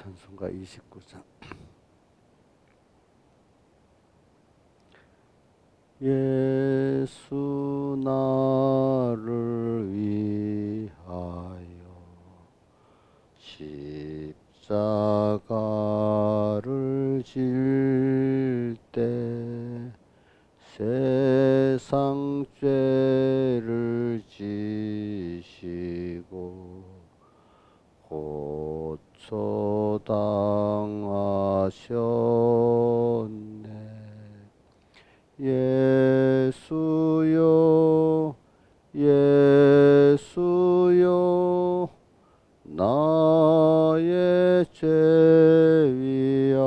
찬송가 29장. 예수 나를 위하여 십자가를 질 때 세상 죄를 지시고 고초 당하셨네. 예수여 예수여 나의 죄 위하여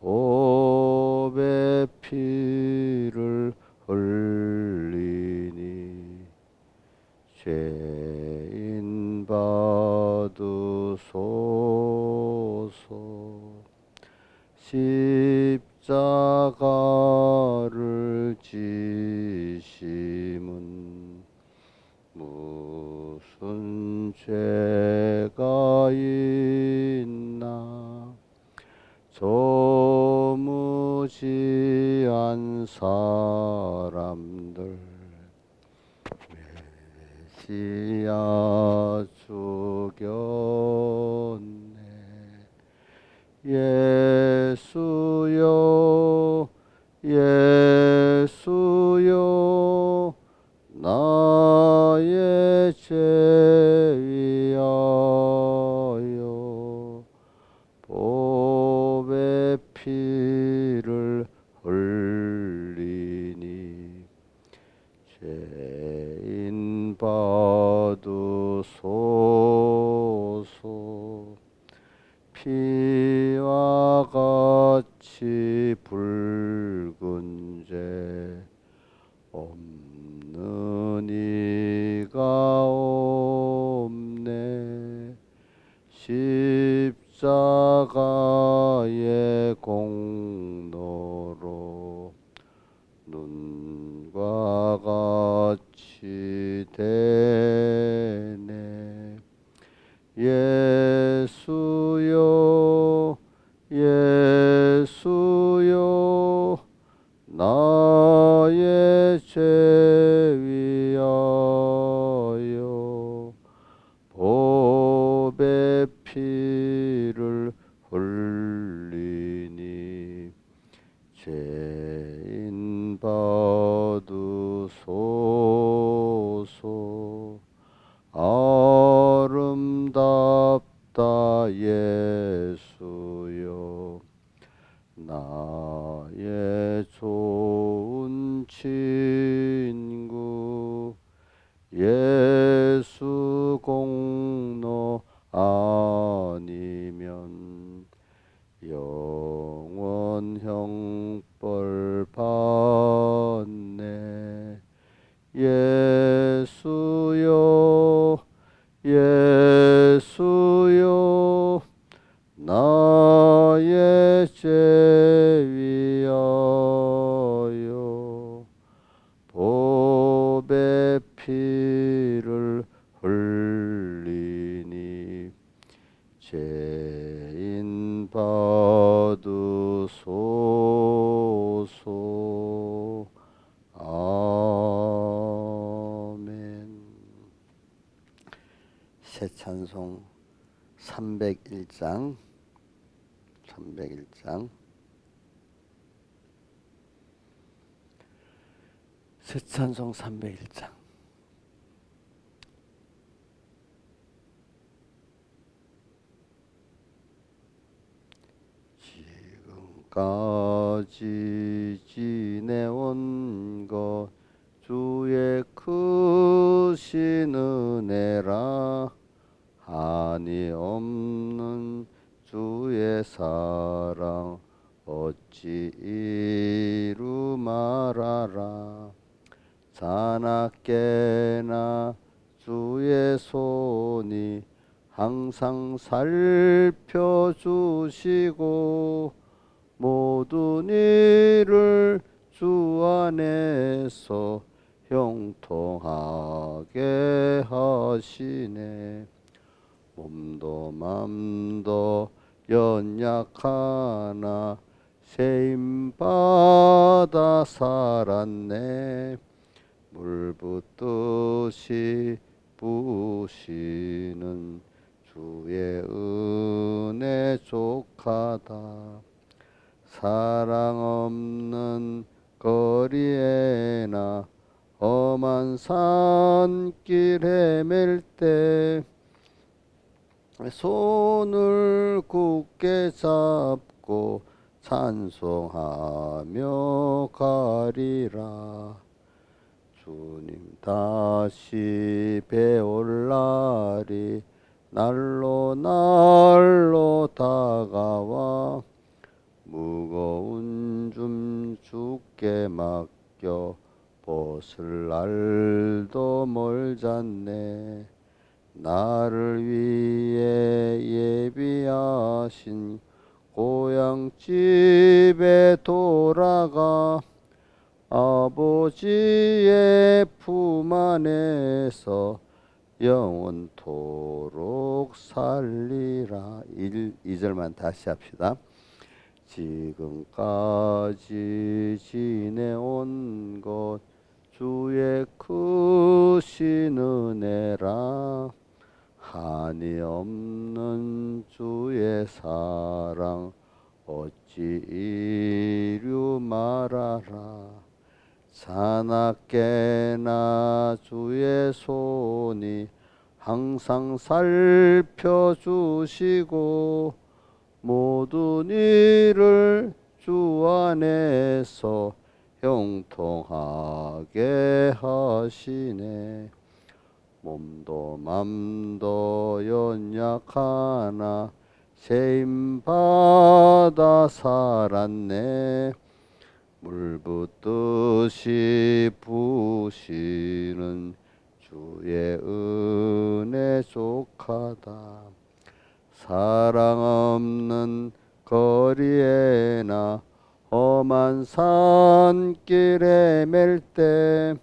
법의 피를 흘리니 죄인 받으소서. 십자가를 지심은 무슨 죄가 있나. 저무지한 사람들 메시아 죽였네. 예수여 예수여 나의 죄 위하여 법의 피를 흘리니 죄인 받으소서. 피와 같이 붉은 죄 없는 이가 없네. 십자가의 공로로 눈과 같이 되네. 예수여 예수여 나의 죄 위하여 법의 피를 흘리니 죄인 받으소서. 아름답다 예수여 나의 좋은 친구. 예수 공로 아니면 영원 형벌 받네. 예수여 예수여 나의 죄 위하여 법의 피를 흘리니 죄인 받으소서. 아멘. 새 찬송 301장 새 찬송 301장. 지금까지 지내온 것 주의 크신 은혜라. 한이 없는 주의 사랑 어찌 이루 말하라. 자나깨나 주의 손이 항상 살펴주시고 모든 일을 주 안에서 형통하게 하시네. 몸도 맘도 연약하나 세임받아 살았네. 물 붓듯이 부으시는 주의 은혜 족하다. 사랑 없는 거리에나 험한 산길 헤맬 때 손을 굳게 잡고 찬송하며 가리라. 주님 다시 배올 날이 날로 날로 다가와 무거운 줌 주께 맡겨 벗을 날도 멀잖네. 나를 위해 예비하신 고향집에 돌아가 아버지의 품 안에서 영원토록 살리라. 2절만 다시 합시다. 지금까지 지내온 것 주의 크신 은혜라. 한이 없는 주의 사랑 어찌 이루 말하라. 자나깨나 주의 손이 항상 살펴주시고 모든 일을 주 안에서 형통하게 하시네. 몸도 맘도 연약하나 세임받아 살았네. 물 붓듯이 부으시는 주의 은혜 족하다. 사랑 없는 거리에나 험한 산길 헤맬 때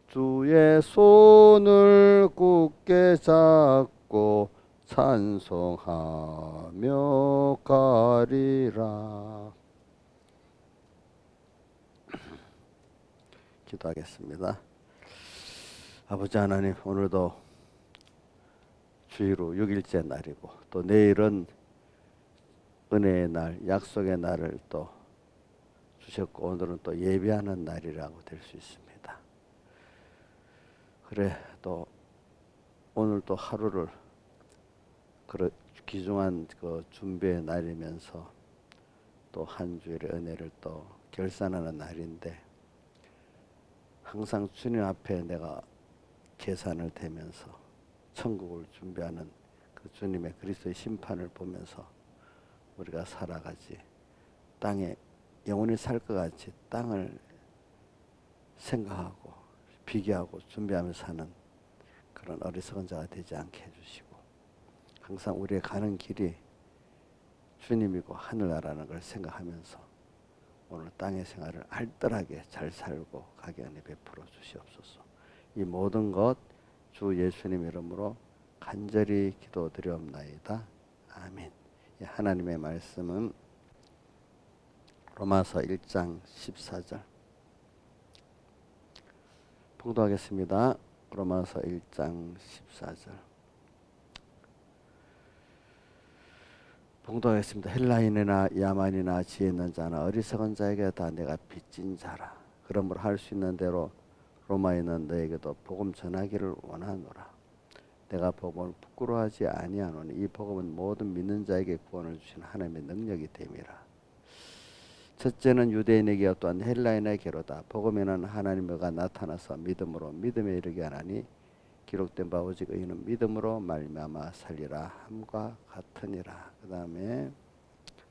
주의 손을 굳게 잡고 찬송하며 가리라. 기도하겠습니다. 아버지 하나님, 오늘도 주일로 6일째 날이고 또 내일은 은혜의 날, 약속의 날을 또 주셨고 오늘은 또 예배하는 날이라고 될 수 있습니다. 그래, 또 오늘 또 하루를 귀중한 그 준비의 날이면서 또 한 주일의 은혜를 또 결산하는 날인데 항상 주님 앞에 내가 계산을 대면서 천국을 준비하는 그 주님의 그리스도의 심판을 보면서 우리가 살아가지, 땅에 영원히 살 것 같이 땅을 생각하고 비교하고 준비하며 사는 그런 어리석은 자가 되지 않게 해주시고 항상 우리의 가는 길이 주님이고 하늘나라는 걸 생각하면서 오늘 땅의 생활을 알뜰하게 잘 살고 가게 은혜 베풀어 주시옵소서. 이 모든 것 주 예수님 이름으로 간절히 기도드리옵나이다. 아멘. 하나님의 말씀은 로마서 1장 14절 봉독하겠습니다. 로마서 1장 14절 봉독하겠습니다. 헬라인이나 야만이나 지혜 있는 자나 어리석은 자에게 다 내가 빚진 자라. 그러므로 할 수 있는 대로 로마에 있는 너에게도 복음 전하기를 원하노라. 내가 복음을 부끄러워하지 아니하노니 이 복음은 모든 믿는 자에게 구원을 주신 하나님의 능력이 됨이라. 첫째는 유대인에게 또한 헬라인에게로다. 복음에는 하나님의 나타나서 믿음으로 믿음에 이르게 하나니 기록된 바 오직 의인은 믿음으로 말미암아 살리라 함과 같으니라. 그 다음에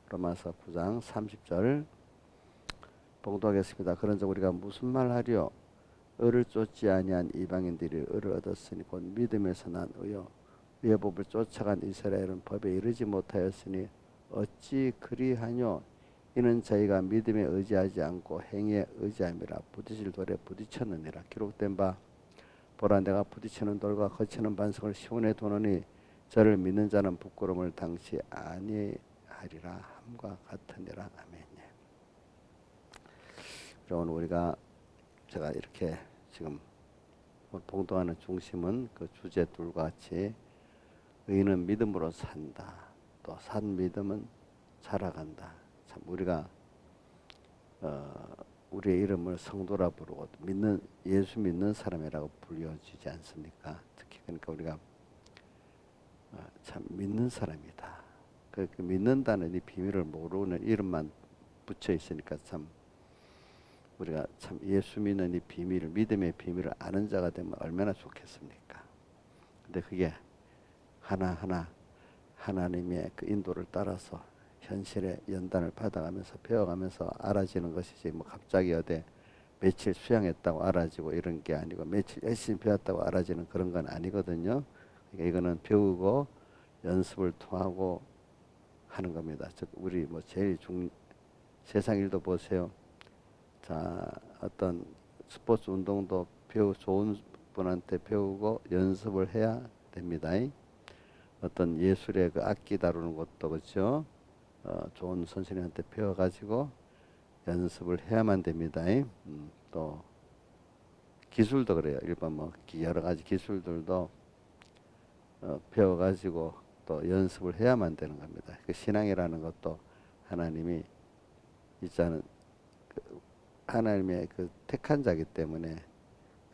로마서 9장 30절 봉독하겠습니다. 그런즉 우리가 무슨 말 하리요? 의를 쫓지 아니한 이방인들이 의를 얻었으니 곧 믿음에서 난 의요. 위의 법을 쫓아간 이스라엘은 법에 이르지 못하였으니 어찌 그리하뇨? 이는 저희가 믿음에 의지하지 않고 행위에 의지함이라. 부딪힐 돌에 부딪혔느니라. 기록된 바 보라 내가 부딪히는 돌과 거치는 반석을 시온에 두노니 저를 믿는 자는 부끄러움을 당시 아니하리라 함과 같으니라. 아멘. 오늘 우리가 제가 이렇게 지금 봉독하는 중심은 그 주제 둘과 같이 의인은 믿음으로 산다. 또 산 믿음은 자라간다. 참 우리가 우리의 이름을 성도라 부르고 믿는 예수 믿는 사람이라고 불려지지 않습니까? 특히 그러니까 우리가 참 믿는 사람이다. 그 믿는다는 이 비밀을 모르는 이름만 붙여 있으니까 참 우리가 참 예수 믿는 이 비밀을 믿음의 비밀을 아는 자가 되면 얼마나 좋겠습니까? 근데 그게 하나하나 하나님의 그 인도를 따라서 현실의 연단을 받아가면서 배워가면서 알아지는 것이지 뭐 갑자기 어디 며칠 수양했다고 알아지고 이런 게 아니고 며칠 열심히 배웠다고 알아지는 그런 건 아니거든요. 그러니까 이거는 배우고 연습을 통하고 하는 겁니다. 즉 우리 뭐 제일 세상 일도 보세요. 자 어떤 스포츠 운동도 좋은 분한테 배우고 연습을 해야 됩니다. 어떤 예술의 그 악기 다루는 것도 그렇죠. 좋은 선생님한테 배워가지고 연습을 해야만 됩니다. 또 기술도 그래요. 일반 뭐 여러 가지 기술들도 배워가지고 또 연습을 해야만 되는 겁니다. 그 신앙이라는 것도 하나님이 이자는 하나님의 그 택한 자기 때문에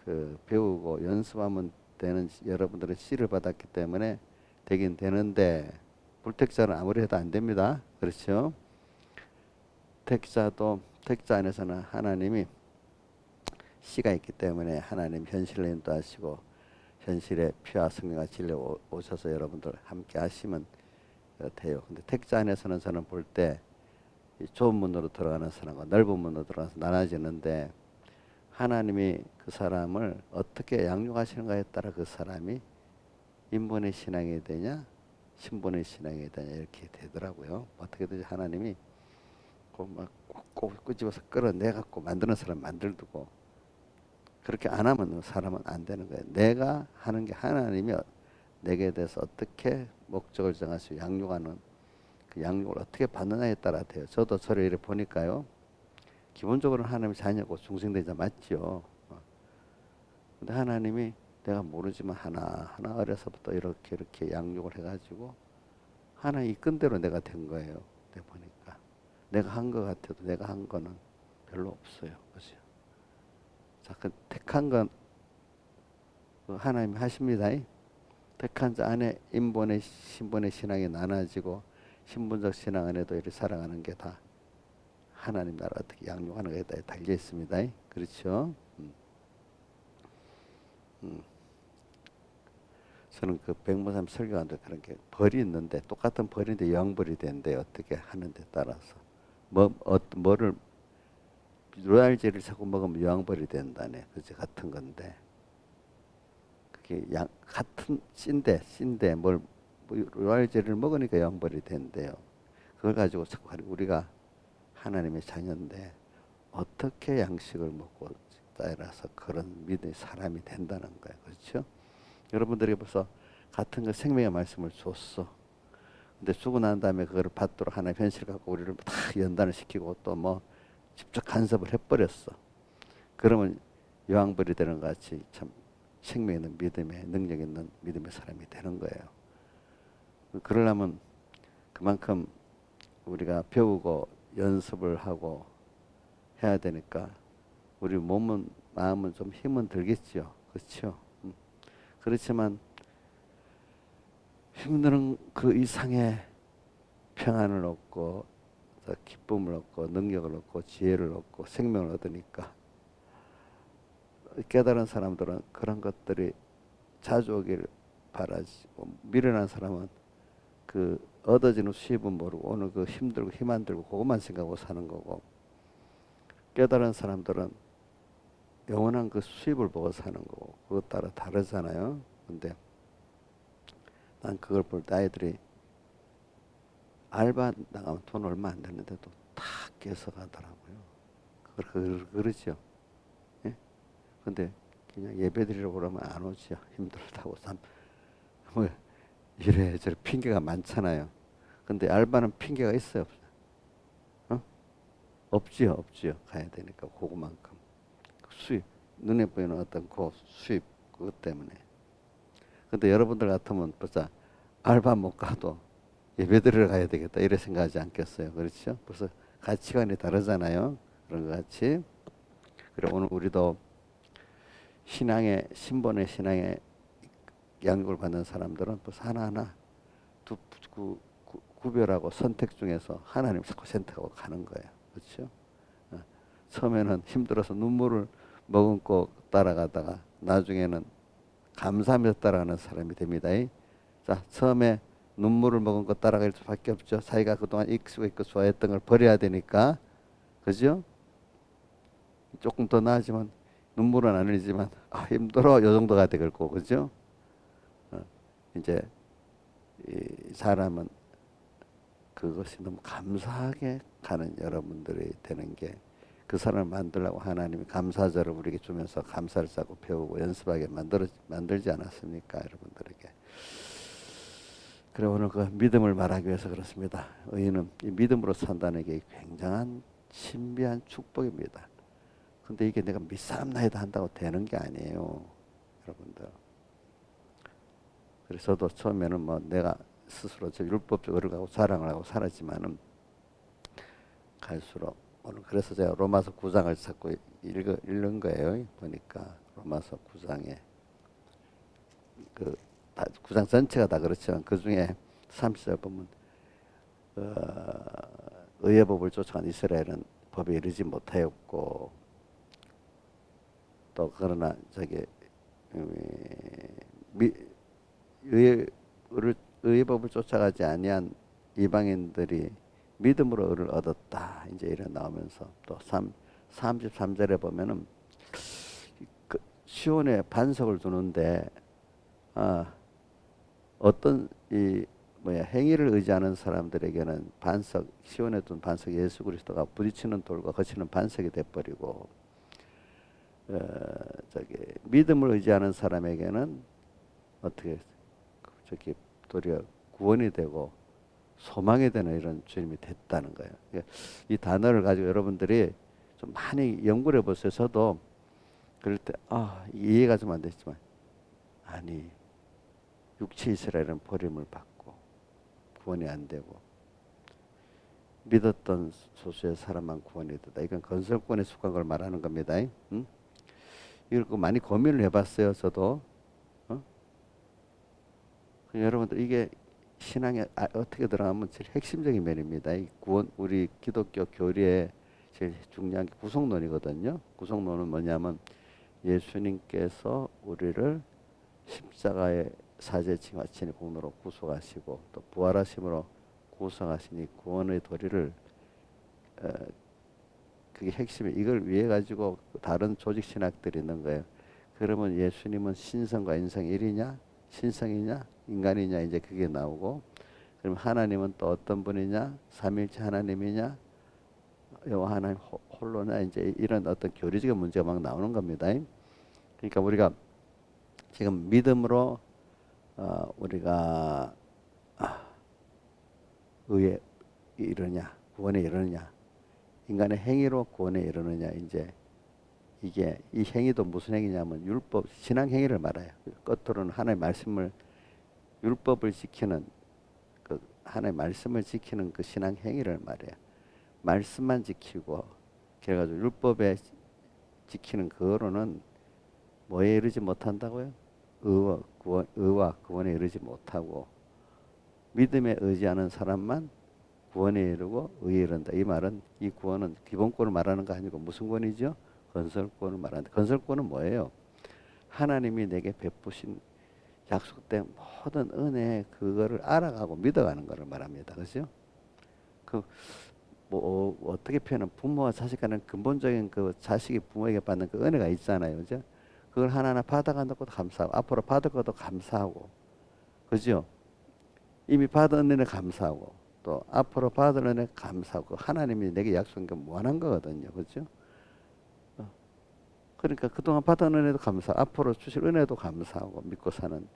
그 배우고 연습하면 되는 여러분들은 씨를 받았기 때문에 되긴 되는데 불택자는 아무리 해도 안 됩니다. 그렇죠? 택자 안에서는 하나님이 씨가 있기 때문에 하나님 현실을 인도하시고 현실의 피와 성령과 진리로 오셔서 여러분들 함께 하시면 돼요. 근데 택자 안에서는 저는 볼 때 좁은 문으로 들어가는 사람과 넓은 문으로 들어가서 나눠지는데 하나님이 그 사람을 어떻게 양육하시는가에 따라 그 사람이 인본의 신앙이 되냐 신본의 신앙이 되냐 이렇게 되더라고요. 어떻게든지 하나님이 꼭 끄집어서 끌어내갖고 만드는 사람 만들고 그렇게 안 하면 사람은 안 되는 거예요. 내가 하는 게 하나님이 내게 대해서 어떻게 목적을 정하시고 양육하는 그 양육을 어떻게 받느냐에 따라 돼요. 저도 저를 이렇게 보니까요. 기본적으로 하나님의 자녀고 중생되자 맞죠. 근데 하나님이 내가 모르지만 하나 어려서부터 이렇게 양육을 해가지고 하나 이끈 대로 내가 된 거예요. 내가 보니까 내가 한 것 같아도 내가 한 거는 별로 없어요. 그죠? 자, 그 택한 건 하나님이 하십니다. 택한 자 안에 인본의 신본의 신앙이 나눠지고 신분적 신앙 안에도 이렇게 살아가는 게 다 하나님 나라 어떻게 양육하는 거에 달려 있습니다. 그렇죠? 저는 그 백모삼 설교하는데 그런 게 벌이 있는데 똑같은 벌인데 영벌이 된대 어떻게 하는데 따라서 뭐를 로얄젤을 자꾸 먹으면 영벌이 된다네. 그지 같은 건데 그게 같은 씬데 뭘 로얄젤을 먹으니까 영벌이 된대요. 그걸 가지고 자꾸 우리가 하나님의 자녀인데 어떻게 양식을 먹고 따라서 그런 믿음의 사람이 된다는 거예요. 그렇죠? 여러분들이 벌써 같은 그 생명의 말씀을 줬어. 근데 죽고 난 다음에 그거를 받도록 하나님 현실 갖고 우리를 다 연단을 시키고 또 뭐 직접 간섭을 해버렸어. 그러면 여왕벌이 되는 것 같이 참 생명 있는 믿음의 능력 있는 믿음의 사람이 되는 거예요. 그러려면 그만큼 우리가 배우고 연습을 하고 해야 되니까 우리 몸은 마음은 좀 힘은 들겠죠. 그렇죠? 그렇지만 힘드는 그 이상의 평안을 얻고 기쁨을 얻고 능력을 얻고 지혜를 얻고 생명을 얻으니까 깨달은 사람들은 그런 것들이 자주 오길 바라지. 미련한 사람은 그 얻어지는 수입은 모르고 오늘 그 힘들고 힘 안 들고 그것만 생각하고 사는 거고 깨달은 사람들은 영원한 그 수입을 보고 사는 거고 그것 따라 다르잖아요. 근데 난 그걸 볼 때 아이들이 알바 나가면 돈 얼마 안 되는데도 다 깨서 가더라고요. 그러죠. 예? 근데 그냥 예배 드리려고 그러면 안 오죠. 힘들다고. 뭐 이래저래 핑계가 많잖아요. 근데 알바는 핑계가 있어요, 없어요? 어? 없지요, 없지요. 가야 되니까 그거만큼 수입, 눈에 보이는 어떤 그 수입 그것 때문에. 근데 여러분들 같으면 벌써 알바 못 가도 예배 드리러 가야 되겠다 이래 생각하지 않겠어요? 그렇죠? 벌써 가치관이 다르잖아요. 그런 것 같이. 그래 오늘 우리도 신앙의 신본의 신앙의 양육을 받는 사람들은 벌써 하나하나 두, 구별하고 선택 중에서 하나님 자꾸 선택하고 가는 거예요. 그렇죠? 처음에는 힘들어서 눈물을 머금고 따라가다가 나중에는 감사하면서 따라가는 사람이 됩니다. 자, 처음에 눈물을 머금고 따라갈 수밖에 없죠. 자기가 그동안 익숙했고 좋아했던 걸 버려야 되니까. 그죠? 조금 더 나아지면 눈물은 안 흘리지만 힘들어 요 정도가 될 거고. 그죠? 이제 이 사람은 그것이 너무 감사하게 가는 여러분들이 되는 게 그 사람을 만들려고 하나님이 감사절을 우리에게 주면서 감사를 쌓고 배우고 연습하게 만들지 않았습니까? 여러분들에게. 그래 오늘 그 믿음을 말하기 위해서 그렇습니다. 의인은 이 믿음으로 산다는 게 굉장한 신비한 축복입니다. 근데 이게 내가 믿사옵나이다 한다고 되는 게 아니에요. 여러분들. 그래서 저도 처음에는 뭐 내가 스스로 저 율법적으로 가고 자랑을 하고 살았지만은 갈수록 오늘 그래서 제가 로마서 9장을 자꾸 읽은 거예요. 보니까 로마서 9장에 그 9장 전체가 다 그렇지만 그 중에 30절 보면 의의 법을 쫓아간 이스라엘은 법에 이르지 못하였고 또 그러나 저기 의의 법을 쫓아가지 아니한 이방인들이 믿음으로 의를 얻었다. 이제 이래 나오면서 또 33절에 보면은 그 시온에 반석을 두는데 어떤 이 행위를 의지하는 사람들에게는 반석 시온에 둔 반석 예수 그리스도가 부딪히는 돌과 거치는 반석이 돼버리고 저기 믿음을 의지하는 사람에게는 어떻게 저기 도리어 구원이 되고 소망이 되는 이런 주님이 됐다는 거예요. 이 단어를 가지고 여러분들이 좀 많이 연구를 해보세요. 저도 그럴 때 이해가 좀 안 됐지만 아니 육체 이스라엘은 버림을 받고 구원이 안 되고 믿었던 소수의 사람만 구원이 되다. 이건 건설권에 속한 걸 말하는 겁니다. 응? 이걸 많이 고민을 해봤어요. 저도. 여러분들 이게 신앙에 어떻게 들어가면 제일 핵심적인 면입니다. 이 구원 우리 기독교 교리의 제일 중요한 게 구속론이거든요. 구속론은 뭐냐면 예수님께서 우리를 십자가의 사제 칭화친의 공로로 구속하시고 또 부활하심으로 구속하시니 구원의 도리를 그게 핵심이 이걸 위해 가지고 다른 조직 신학들이 있는 거예요. 그러면 예수님은 신성과 인성 일이냐? 신성이냐? 인간이냐? 이제 그게 나오고 그럼 하나님은 또 어떤 분이냐? 삼위일체 하나님이냐? 여호와 하나님 홀로냐? 이제 이런 어떤 교리적인 문제가 막 나오는 겁니다. 그러니까 우리가 지금 믿음으로 우리가 의에 이르냐? 구원에 이르느냐? 인간의 행위로 구원에 이르느냐? 이제 이게 이 행위도 무슨 행위냐면 율법 신앙 행위를 말해요. 겉으로는 하나님의 말씀을 율법을 지키는 그 하나님의 말씀을 지키는 그 신앙 행위를 말해요. 말씀만 지키고 그래가지고 율법에 지키는 그거로는 뭐에 이르지 못한다고요? 의와 구원에 이르지 못하고 믿음에 의지하는 사람만 구원에 이르고 의에 이른다. 이 말은 이 구원은 기본권을 말하는 거 아니고 무슨 권이죠? 건설권을 말하는데 건설권은 뭐예요? 하나님이 내게 베푸신 약속된 모든 은혜 그거를 알아가고 믿어가는 것을 말합니다. 그렇죠? 뭐 어떻게 표현하면 부모와 자식 간의 근본적인 그 자식이 부모에게 받는 그 은혜가 있잖아요. 그죠? 그걸 하나하나 받아가는 것도 감사하고 앞으로 받을 것도 감사하고 그죠? 이미 받은 은혜는 감사하고 또 앞으로 받을 은혜 감사하고 하나님이 내게 약속한 게 무한한 거거든요. 그죠? 그러니까 그동안 받은 은혜도 감사, 앞으로 주실 은혜도 감사하고 믿고 사는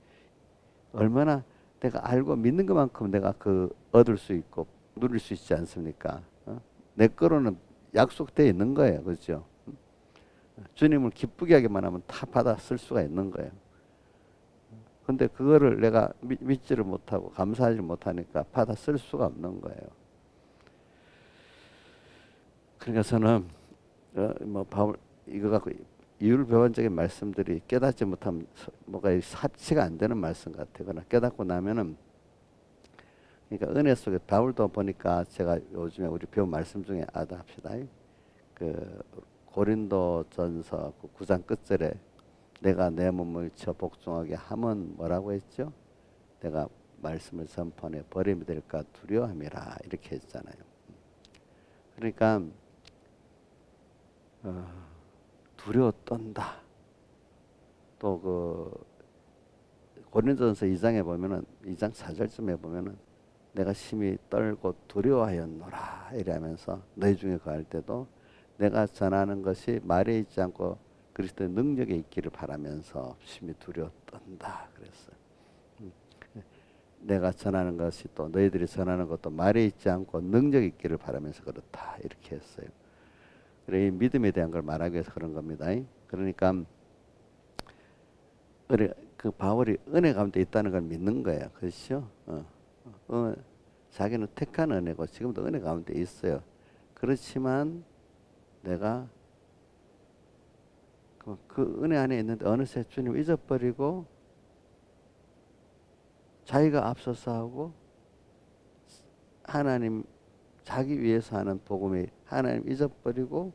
얼마나 내가 알고 믿는 것만큼 내가 그 얻을 수 있고 누릴 수 있지 않습니까? 내 거로는 약속되어 있는 거예요. 그렇죠? 주님을 기쁘게 하기만 하면 다 받아 쓸 수가 있는 거예요. 근데 그거를 내가 믿지를 못하고 감사하지 못하니까 받아 쓸 수가 없는 거예요. 그러니까 저는 뭐 바울 이거 갖고 이율배반적인 말씀들이 깨닫지 못하면 뭐가 합치가 안 되는 말씀 같아요. 그러나 깨닫고 나면은 그러니까 은혜 속에 바울도 보니까 제가 요즘에 우리 배운 말씀 중에 합시다. 그 고린도전서 9장 끝절에 내가 내 몸을 쳐 복종하게 하면 뭐라고 했죠? 내가 말씀을 선포해 버림이 될까 두려움이라 이렇게 했잖아요. 그러니까 두려워 떤다. 또 그 고린도전서 2장에 보면은 2장 4절쯤에 보면은 내가 심히 떨고 두려워하였노라 이러면서 너희 중에 거할 때도 내가 전하는 것이 말에 있지 않고 그리스도의 능력에 있기를 바라면서 심히 두려워 떤다 그랬어요. 내가 전하는 것이 또 너희들이 전하는 것도 말에 있지 않고 능력이 있기를 바라면서 그렇다 이렇게 했어요. 그래 이 믿음에 대한 걸 말하기 위해서 그런 겁니다. 그러니까 그 바울이 은혜 가운데 있다는 걸 믿는 거예요. 그렇죠? 자기는 택한 은혜고 지금도 은혜 가운데 있어요. 그렇지만 내가 그 은혜 안에 있는데 어느새 주님 잊어버리고 자기가 앞서서 하고 하나님 자기 위해서 하는 복음이 하나님 잊어버리고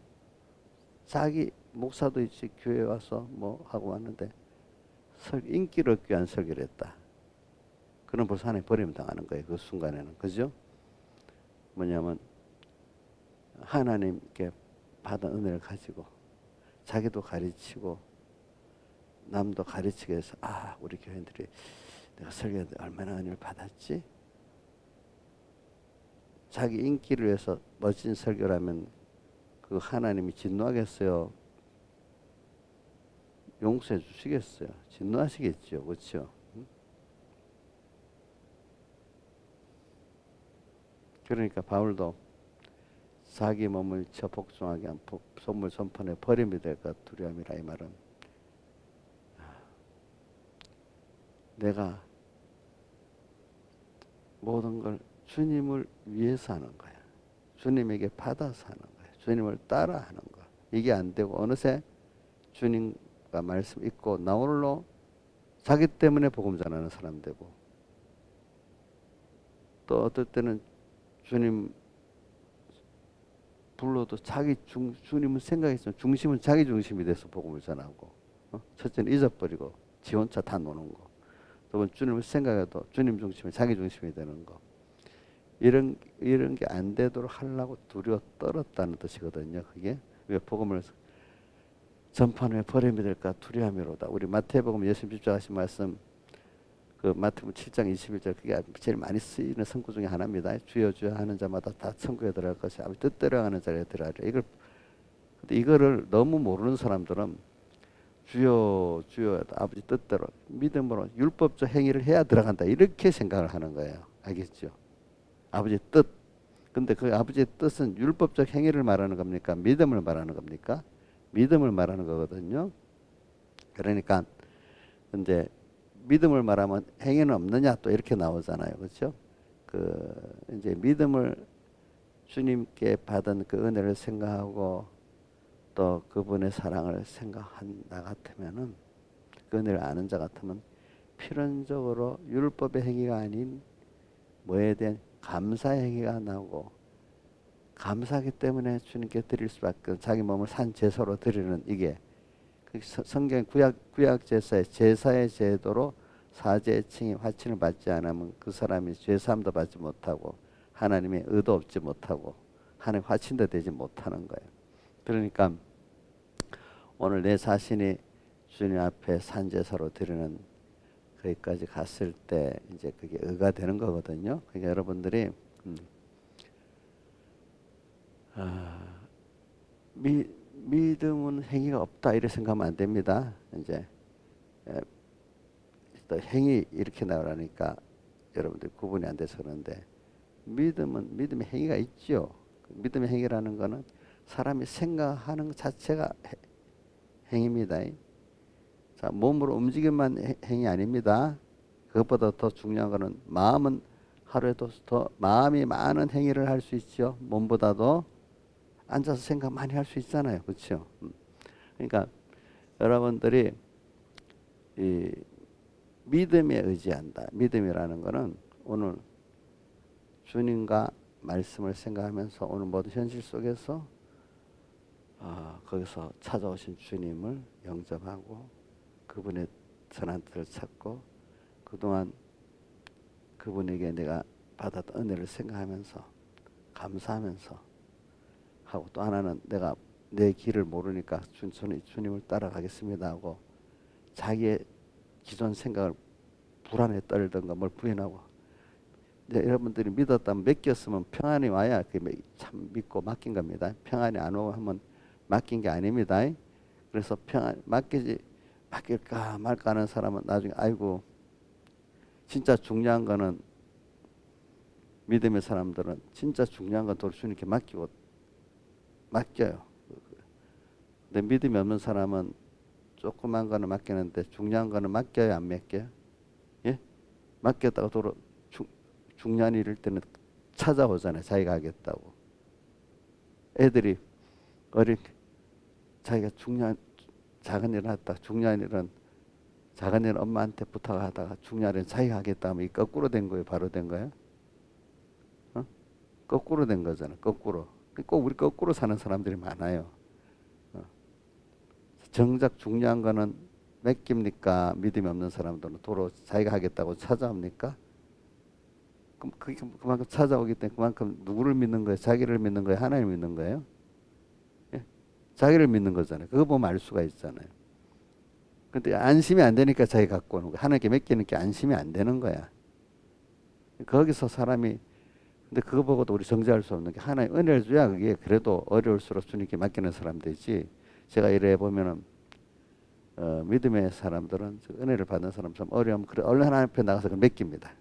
자기 목사도 있지 교회 와서 뭐 하고 왔는데 인기를 얻기 위한 설교를 했다. 그럼 벌써 하나님 버림 당하는 거예요. 그 순간에는. 그죠? 뭐냐면 하나님께 받은 은혜를 가지고 자기도 가르치고 남도 가르치게 해서 우리 교회들이 내가 설교했는데 얼마나 은혜를 받았지? 자기 인기를 위해서 멋진 설교라면 그 하나님이 진노하겠어요? 용서해 주시겠어요? 진노하시겠죠. 그렇죠? 그러니까 바울도 자기 몸을 쳐 복종하게 한 선물 선포에 버림이 될까 두려움이라 이 말은 내가 모든 걸 주님을 위해서 하는 거야. 주님에게 받아서 하는 거야. 주님을 따라 하는 거. 이게 안 되고 어느새 주님과 말씀 읽고 나 홀로 자기 때문에 복음 전하는 사람 되고 또 어떨 때는 주님 불러도 주님은 생각했지만 중심은 자기 중심이 돼서 복음을 전하고 첫째는 잊어버리고 지 혼자 다 노는 거. 두 번 주님을 생각해도 주님 중심이 자기 중심이 되는 거. 이런 게 안 되도록 하려고 두려워 떨었다는 뜻이거든요. 그게 왜 복음을 전파하며 버림이 될까 두려움이로다. 우리 마태복음 예수님 집중하신 말씀 그 마태복음 7장 21절 그게 제일 많이 쓰이는 성구 중에 하나입니다. 주여 주여 하는 자마다 다 천국에 들어갈 것이 아버지 뜻대로 하는 자리에 들어가리라. 근데 이거를 너무 모르는 사람들은 주여 주여 아버지 뜻대로 믿음으로 율법적 행위를 해야 들어간다 이렇게 생각을 하는 거예요. 알겠죠? 아버지 뜻. 근데 그 아버지의 뜻은 율법적 행위를 말하는 겁니까? 믿음을 말하는 겁니까? 믿음을 말하는 거거든요. 그러니까 이제 믿음을 말하면 행위는 없느냐 또 이렇게 나오잖아요. 그렇죠? 그 이제 믿음을 주님께 받은 그 은혜를 생각하고 또 그분의 사랑을 생각한 나 같으면은 그 은혜를 아는 자 같으면 필연적으로 율법의 행위가 아닌 뭐에 대한 감사의 행위가 나오고 감사하기 때문에 주님께 드릴 수밖에 자기 몸을 산 제사로 드리는 이게 성경 구약 제사의 제도로 사제의 칭의 화친을 받지 않으면 그 사람이 죄사함도 받지 못하고 하나님의 의도 얻지 못하고 하나님 화친도 되지 못하는 거예요. 그러니까 오늘 내 자신이 주님 앞에 산 제사로 드리는 거기까지 갔을 때 이제 그게 의가 되는 거거든요. 그러니까 여러분들이 믿음은 행위가 없다 이렇게 생각하면 안 됩니다. 이제 또 행위 이렇게 나오라니까 여러분들이 구분이 안 돼서 그런데 믿음은 믿음의 행위가 있죠. 믿음의 행위라는 거는 사람이 생각하는 것 자체가 행위입니다. 자, 몸으로 움직임만 행위 아닙니다. 그것보다 더 중요한 거는 마음은 하루에도 더 마음이 많은 행위를 할 수 있죠. 몸보다도 앉아서 생각 많이 할 수 있잖아요. 그렇죠? 그러니까 여러분들이 이 믿음에 의지한다. 믿음이라는 거는 오늘 주님과 말씀을 생각하면서 오늘 모든 현실 속에서 거기서 찾아오신 주님을 영접하고 그분의 선한 뜻을 찾고 그동안 그분에게 내가 받았던 은혜를 생각하면서 감사하면서 하고 또 하나는 내가 내 길을 모르니까 주님을 따라가겠습니다 하고 자기의 기존 생각을 불안에 떨던 거 뭘 부인하고 여러분들이 믿었다면 맡겼으면 평안이 와야 참 믿고 맡긴 겁니다. 평안이 안 오고 하면 맡긴 게 아닙니다. 그래서 맡길까 말까 하는 사람은 나중에 아이고 진짜 중요한 거는 믿음의 사람들은 진짜 중요한 건 도로 주님께 맡겨요. 근데 믿음이 없는 사람은 조그만 거는 맡기는데 중요한 거는 맡겨요, 안 맡겨요? 예? 맡겼다가 도로 중요한 일일 때는 찾아오잖아요. 자기가 하겠다고. 애들이 자기가 작은 일을 했다. 중요한 일은 엄마한테 부탁하다가 중요한 일은 자기가 하겠다 하면 거꾸로 된 거예요? 바로 된 거예요? 거꾸로 된 거잖아요. 거꾸로. 꼭 우리 거꾸로 사는 사람들이 많아요. 정작 중요한 거는 맡깁니까? 믿음이 없는 사람들은 도로 자기가 하겠다고 찾아옵니까? 그럼 그게 그만큼 찾아오기 때문에 그만큼 누구를 믿는 거예요? 자기를 믿는 거예요? 하나님을 믿는 거예요? 예? 자기를 믿는 거잖아요. 그거 보면 알 수가 있잖아요. 근데 안심이 안 되니까 자기 갖고 오는 거야. 하나님께 맡기는 게 안심이 안 되는 거야. 거기서 사람이 근데 그거 보고도 우리 정죄할 수 없는 게 하나님 은혜를 줘야 그게 그래도 어려울수록 주님께 맡기는 사람 되지. 제가 이래 보면은 믿음의 사람들은 은혜를 받는 사람처럼 어려움 그래 얼른 하나님 앞에 나가서 그걸 맡깁니다.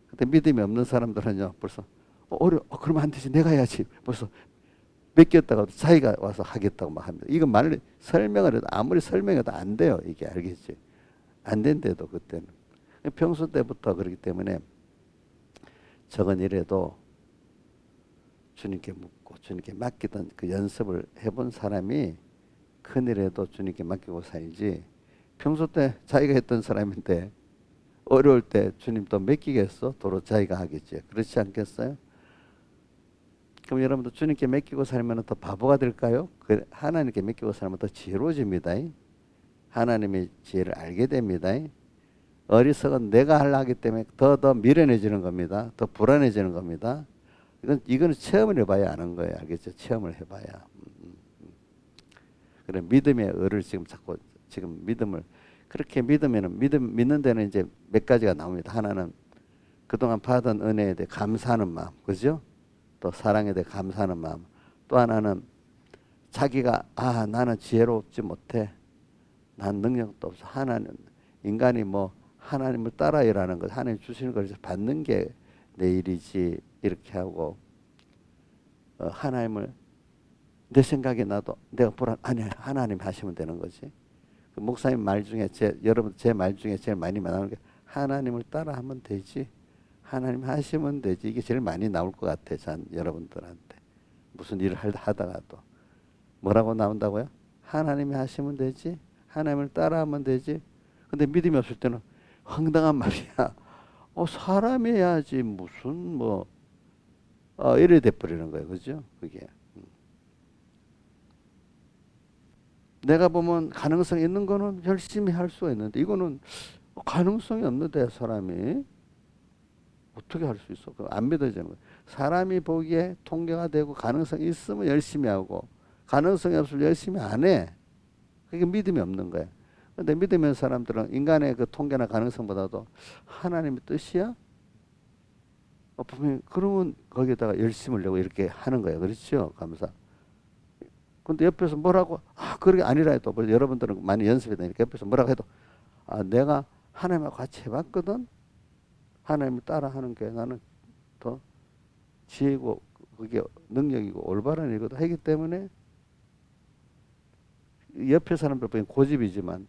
근데 믿음이 없는 사람들은요 벌써 그러면 안 되지 내가 해야지 벌써 맡겼다가 자기가 와서 하겠다고 막 합니다. 이건 설명을 해도 아무리 설명해도 안 돼요. 이게 알겠지? 안 된대도 그때는 평소 때부터 그렇기 때문에 적은 일에도 주님께 묻고 주님께 맡기던 그 연습을 해본 사람이 큰 일에도 주님께 맡기고 살지 평소 때 자기가 했던 사람인데 어려울 때 주님 또 맡기겠어? 도로 자기가 하겠지. 그렇지 않겠어요? 그럼 여러분도 주님께 맡기고 살면 더 바보가 될까요? 하나님께 맡기고 살면 더 지혜로워집니다. 하나님의 지혜를 알게 됩니다. 어리석은 내가 하려 하기 때문에 더 미련해지는 겁니다. 더 불안해지는 겁니다. 이거는 체험을 해봐야 아는 거예요. 알겠죠? 체험을 해봐야. 그래 믿음의 을을 지금 믿음을 그렇게 믿는 데는 이제 몇 가지가 나옵니다. 하나는 그동안 받은 은혜에 대해 감사하는 마음, 그죠? 또 사랑에 대해 감사하는 마음. 또 하나는 자기가 나는 지혜롭지 못해. 난 능력도 없어. 인간이 뭐 하나님을 따라 일하는 것, 하나님 주시는 걸 받는 게 내 일이지 이렇게 하고 하나님을 내 생각에 나도 내가 아니 하나님 하시면 되는 거지. 그 목사님 말 중에 여러분 제 말 중에 제일 많이 나오는 게 하나님을 따라하면 되지. 하나님 하시면 되지. 이게 제일 많이 나올 것 같아. 여러분들한테 무슨 일을 하다가도 뭐라고 나온다고요? 하나님이 하시면 되지. 하나님을 따라하면 되지. 근데 믿음이 없을 때는 황당한 말이야. 사람이 해야지 무슨 이래 돼버리는 거예요. 그죠? 그게. 내가 보면 가능성이 있는 거는 열심히 할 수가 있는데 이거는 가능성이 없는데 사람이 어떻게 할 수 있어? 안 믿어지는 거예요. 사람이 보기에 통계가 되고 가능성이 있으면 열심히 하고 가능성이 없으면 열심히 안 해. 그게 믿음이 없는 거예요. 근데 믿음이 있는 사람들은 인간의 그 통계나 가능성보다도 하나님의 뜻이야? 분명히 그러면 거기에다가 열심을 내고 이렇게 하는 거예요. 그렇죠? 감사. 근데 옆에서 뭐라고 그게 아니라 해도 여러분들은 많이 연습해 다니까 옆에서 뭐라고 해도 내가 하나님하고 같이 해봤거든. 하나님을 따라하는 게 나는 더 지혜고 그게 능력이고 올바른 일이거든 하기 때문에 옆에 사람들 보기엔 고집이지만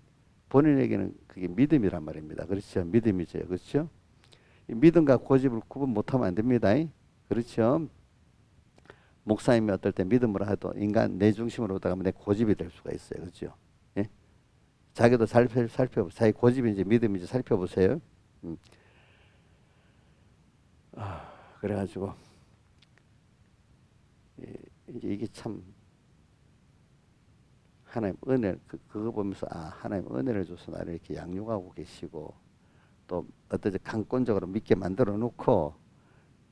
본인에게는 그게 믿음이란 말입니다. 그렇죠? 믿음이죠. 그렇죠? 이 믿음과 고집을 구분 못하면 안 됩니다. 그렇죠? 목사님이 어떨 때 믿음으로 해도 인간 내 중심으로 오다가 내 고집이 될 수가 있어요. 그렇죠? 예? 자기도 살펴보세요. 자기 고집인지 믿음인지 살펴보세요. 음. 그래가지고 이제 이게 참 하나님 은혜 그거 보면서 하나님 은혜를 줘서 나를 이렇게 양육하고 계시고 또 어떤 강권적으로 믿게 만들어 놓고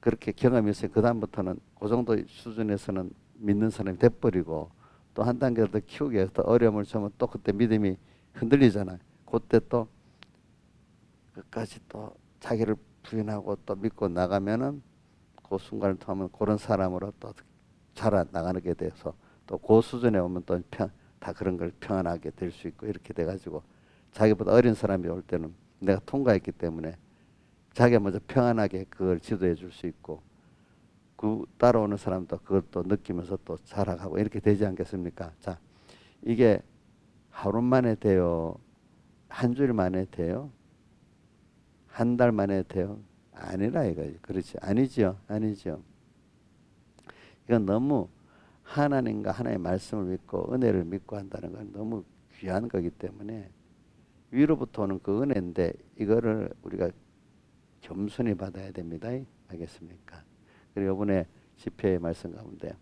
그렇게 경험이 있어요. 그 다음부터는 그 정도 수준에서는 믿는 사람이 돼버리고 또 한 단계 더 키우기 위해서 더 어려움을 주면 또 그때 믿음이 흔들리잖아요. 그때 또 끝까지 또 자기를 부인하고 또 믿고 나가면은 그 순간을 통하면 그런 사람으로 또 자라나가게 돼서 또 그 수준에 오면 또 다 그런 걸 평안하게 될 수 있고 이렇게 돼가지고 자기보다 어린 사람이 올 때는 내가 통과했기 때문에 자기가 먼저 평안하게 그걸 지도해 줄 수 있고 그 따라오는 사람도 그걸 또 느끼면서 또 자라가고 이렇게 되지 않겠습니까? 자, 이게 하루 만에 돼요? 한 주일 만에 돼요? 한 달 만에 돼요? 아니라 이거지. 그렇지. 아니죠. 아니죠. 이건 너무 하나님과 하나님의 말씀을 믿고 은혜를 믿고 한다는 건 너무 귀한 거기 때문에 위로부터 오는 그 은혜인데 이거를 우리가 겸손히 받아야 됩니다. 알겠습니까? 그리고 이번에 집회의 말씀 가운데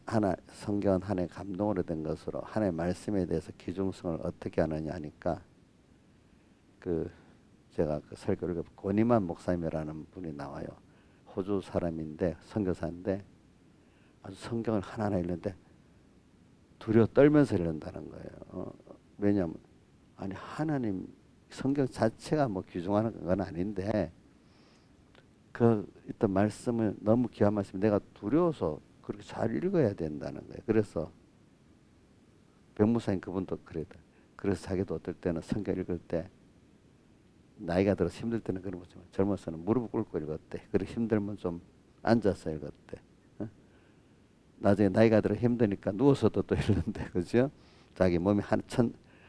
하나 성경은 하나의 감동으로 된 것으로 하나의 말씀에 대해서 기중성을 어떻게 하느냐 하니까 그 제가 그 설교를 권이만 목사님이라는 분이 나와요. 호주 사람인데 선교사인데 아주 성경을 하나하나 읽는데 두려워 떨면서 읽는다는 거예요. 왜냐하면 아니 하나님 성경 자체가 뭐 귀중한 건 아닌데 그 있던 말씀을 너무 귀한 말씀 내가 두려워서 그렇게 잘 읽어야 된다는 거예요. 그래서 백무사님 그분도 그랬다. 그래서 자기도 어떨 때는 성경 읽을 때 나이가 들어서 힘들 때는 그런 거지만 젊어서는 무릎 꿇고 읽었대. 그리고 힘들면 좀 앉아서 읽었대. 나중에 나이가 들어 힘드니까 누워서도 또 읽는데 그죠? 자기 몸이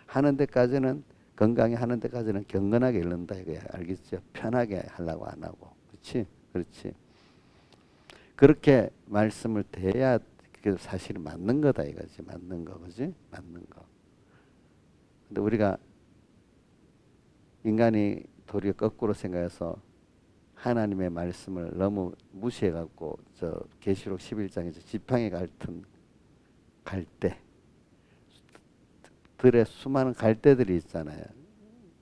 하는 데까지는 건강히 하는 데까지는 경건하게 읽는다 이거야. 알겠죠? 편하게 하려고 안 하고. 그렇지? 그렇지. 그렇게 말씀을 대해야 그 사실이 맞는 거다 이거지. 맞는 거. 그지? 맞는 거. 근데 우리가 인간이 도리어 거꾸로 생각해서 하나님의 말씀을 너무 무시해 갖고 저 계시록 11장에서 지팡이 갈등 갈대 들에 수많은 갈대들이 있잖아요.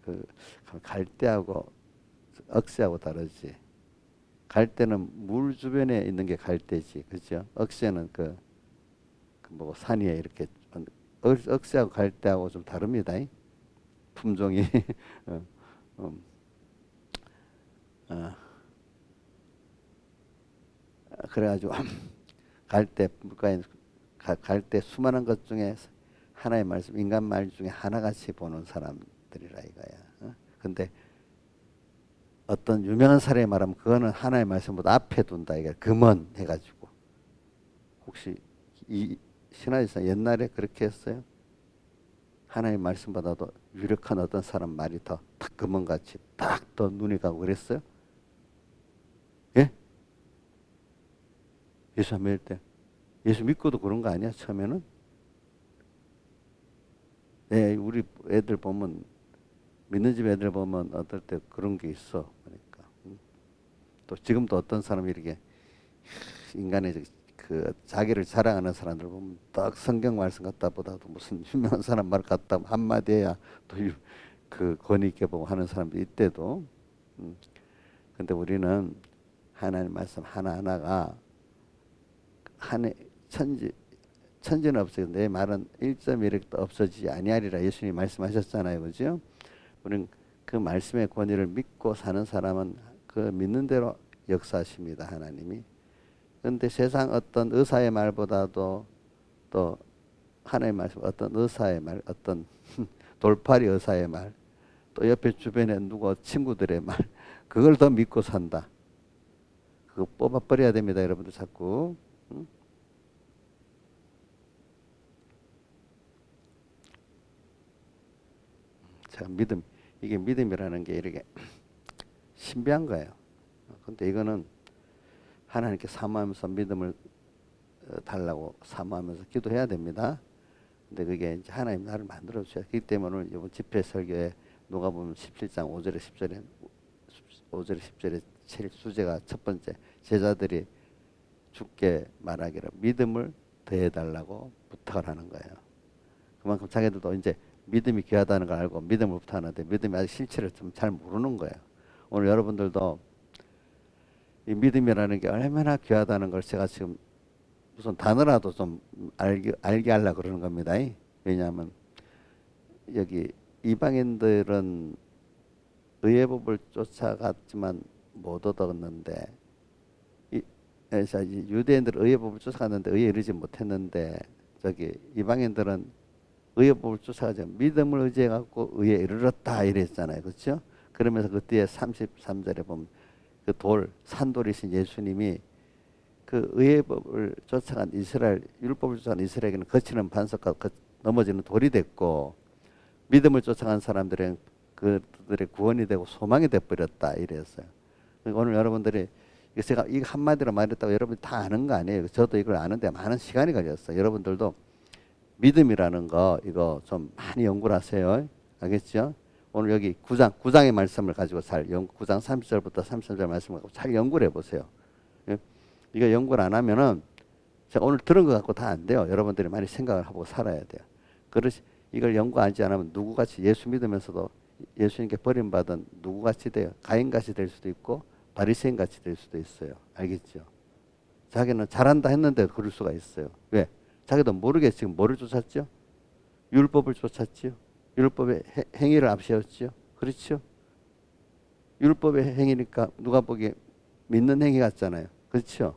그 갈대하고 억새하고 다르지. 갈대는 물 주변에 있는 게 갈대지, 그렇죠? 억새는 뭐 산 위에 이렇게 억새하고 갈대하고 좀 다릅니다. 품종이. 어, 어. 그래가지고 갈대 물가에 갈대 수많은 것 중에 하나의 말씀 인간 말 중에 하나같이 보는 사람들이라 이거야. 근데 어떤 유명한 사람이 말하면 그거는 하나의 말씀보다 앞에 둔다 이거 금언 해가지고 혹시 이 신화에서 옛날에 그렇게 했어요? 하나의 말씀보다도 유력한 어떤 사람 말이 더 딱 금언같이 딱 더 눈이 가고 그랬어요? 예? 예수 안 믿을 때 예수 믿고도 그런 거 아니야 처음에는? 네, 우리 애들 보면 믿는 집 애들 보면 어떨 때 그런 게 있어. 그러니까 또 지금도 어떤 사람이 이렇게 인간의 그 자기를 자랑하는 사람들 보면 딱 성경 말씀 갖다 보다도 무슨 유명한 사람 말 갖다 한마디 해야 또 그 권위 있게 보고 하는 사람도 이때도. 근데 우리는 하나님 말씀 하나하나가 한해 천지는 없어요. 내 말은 1.1획도 없어지지 아니하리라 예수님이 말씀하셨잖아요. 그죠? 우리는 그 말씀의 권위를 믿고 사는 사람은 그 믿는 대로 역사하십니다. 하나님이. 그런데 세상 어떤 의사의 말보다도 또 하나님의 말씀 어떤 의사의 말 어떤 돌팔이 의사의 말 또 옆에 주변에 누가 친구들의 말 그걸 더 믿고 산다. 그거 뽑아버려야 됩니다, 여러분들 자꾸. 응? 자, 믿음. 이게 믿음이라는 게 이렇게 신비한 거예요. 근데 이거는 하나님께 사모하면서 믿음을 달라고 사모하면서 기도해야 됩니다. 근데 그게 이제 하나님 나를 만들어 주셔야 하기 때문에 오늘 이번 집회 설교에 누가 보면 17장 5절에 10절에 5절에 10절에 제일 주제가 첫 번째 제자들이 주께 말하기를 믿음을 더해 달라고 부탁을 하는 거예요. 그만큼 자기들도 이제 믿음이 귀하다는 걸 알고 믿음을 부탁하는데 믿음이 아직 실체를 좀 잘 모르는 거예요. 오늘 여러분들도 이 믿음이라는 게 얼마나 귀하다는 걸 제가 지금 무슨 단어라도 좀 알게 하려고 그러는 겁니다. 왜냐하면 여기 이방인들은 의의 법을 쫓아갔지만 못 얻었는데 유대인들은 의의 법을 쫓아갔는데 의에 이르지 못했는데 저기 이방인들은 의의 법을 쫓아가지 믿음을 의지해 갖고 의에 이르렀다 이랬잖아요. 그렇죠? 그러면서 그 뒤에 33절에 보면 그 산돌이신 예수님이 그 의의 법을 쫓아간 이스라엘 율법을 쫓아간 이스라엘에게는 거치는 반석과 넘어지는 돌이 됐고 믿음을 쫓아간 사람들은 그들의 구원이 되고 소망이 돼 버렸다 이랬어요. 그러니까 오늘 여러분들이 제가 이 한마디로 말했다고 여러분이 다 아는 거 아니에요. 저도 이걸 아는데 많은 시간이 걸렸어요. 여러분들도 믿음이라는 거 이거 좀 많이 연구를 하세요. 알겠죠? 오늘 여기 9장의 말씀을 가지고 9장 30절부터 33절 말씀을 가지고 잘 연구를 해보세요. 이거 연구를 안 하면은 제가 오늘 들은 것 같고 다 안 돼요. 여러분들이 많이 생각을 하고 살아야 돼요. 그렇지 이걸 연구하지 않으면 누구같이 예수 믿으면서도 예수님께 버림받은 누구같이 돼요. 가인같이 될 수도 있고 바리새인같이 될 수도 있어요. 알겠죠? 자기는 잘한다 했는데 그럴 수가 있어요. 왜? 자기도 모르게 지금 뭐를 쫓았죠? 율법을 쫓았죠. 율법의 행위를 앞세웠죠. 그렇죠? 율법의 행위니까 누가 보기에 믿는 행위 같잖아요. 그렇죠?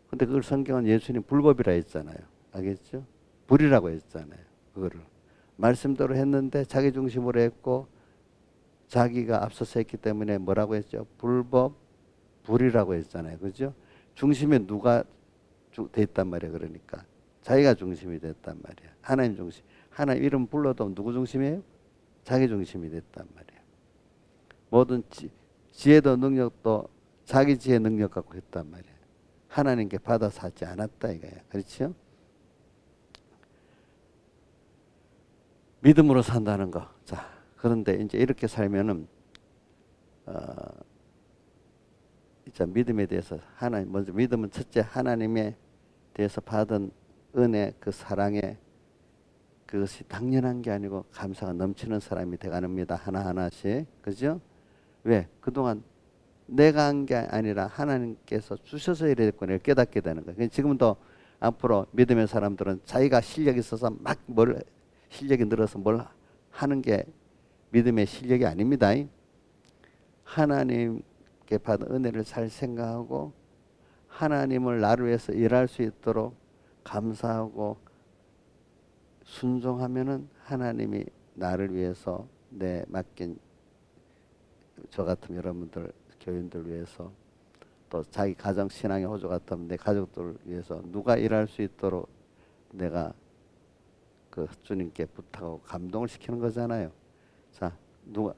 근데 그걸 성경은 예수님 불법이라 했잖아요. 알겠죠? 불이라고 했잖아요. 그거를. 말씀대로 했는데 자기 중심으로 했고 자기가 앞서서 했기 때문에 뭐라고 했죠? 불법, 불이라고 했잖아요. 그죠? 중심에 누가 됐단 말이에요. 그러니까. 자기가 중심이 됐단 말이에요. 하나님 중심. 하나님 이름 불러도 누구 중심이에요? 자기 중심이 됐단 말이에요. 모든 지혜도 능력도 자기 지혜 능력 갖고 했단 말이에요. 하나님께 받아서 하지 않았다 이거예요. 그렇죠? 믿음으로 산다는 거. 자, 그런데 이제 이렇게 살면은 이제 믿음에 대해서 먼저 믿음은 첫째 하나님에 대해서 받은 은혜 그 사랑에 그것이 당연한 게 아니고 감사가 넘치는 사람이 되가는겁니다. 하나하나씩. 그죠? 왜? 그동안 내가 한 게 아니라 하나님께서 주셔서 이랬구나 깨닫게 되는 거예요. 지금도 앞으로 믿음의 사람들은 자기가 실력이 있어서 막 실력이 늘어서 뭘 하는 게 믿음의 실력이 아닙니다. 하나님께 받은 은혜를 잘 생각하고 하나님을 나를 위해서 일할 수 있도록 감사하고 순종하면은 하나님이 나를 위해서 내 맡긴 저 같은 여러분들 교인들 위해서 또 자기 가정 신앙의 호주 같으면 내 가족들을 위해서 누가 일할 수 있도록 내가 그 주님께 부탁하고 감동을 시키는 거잖아요. 자, 누가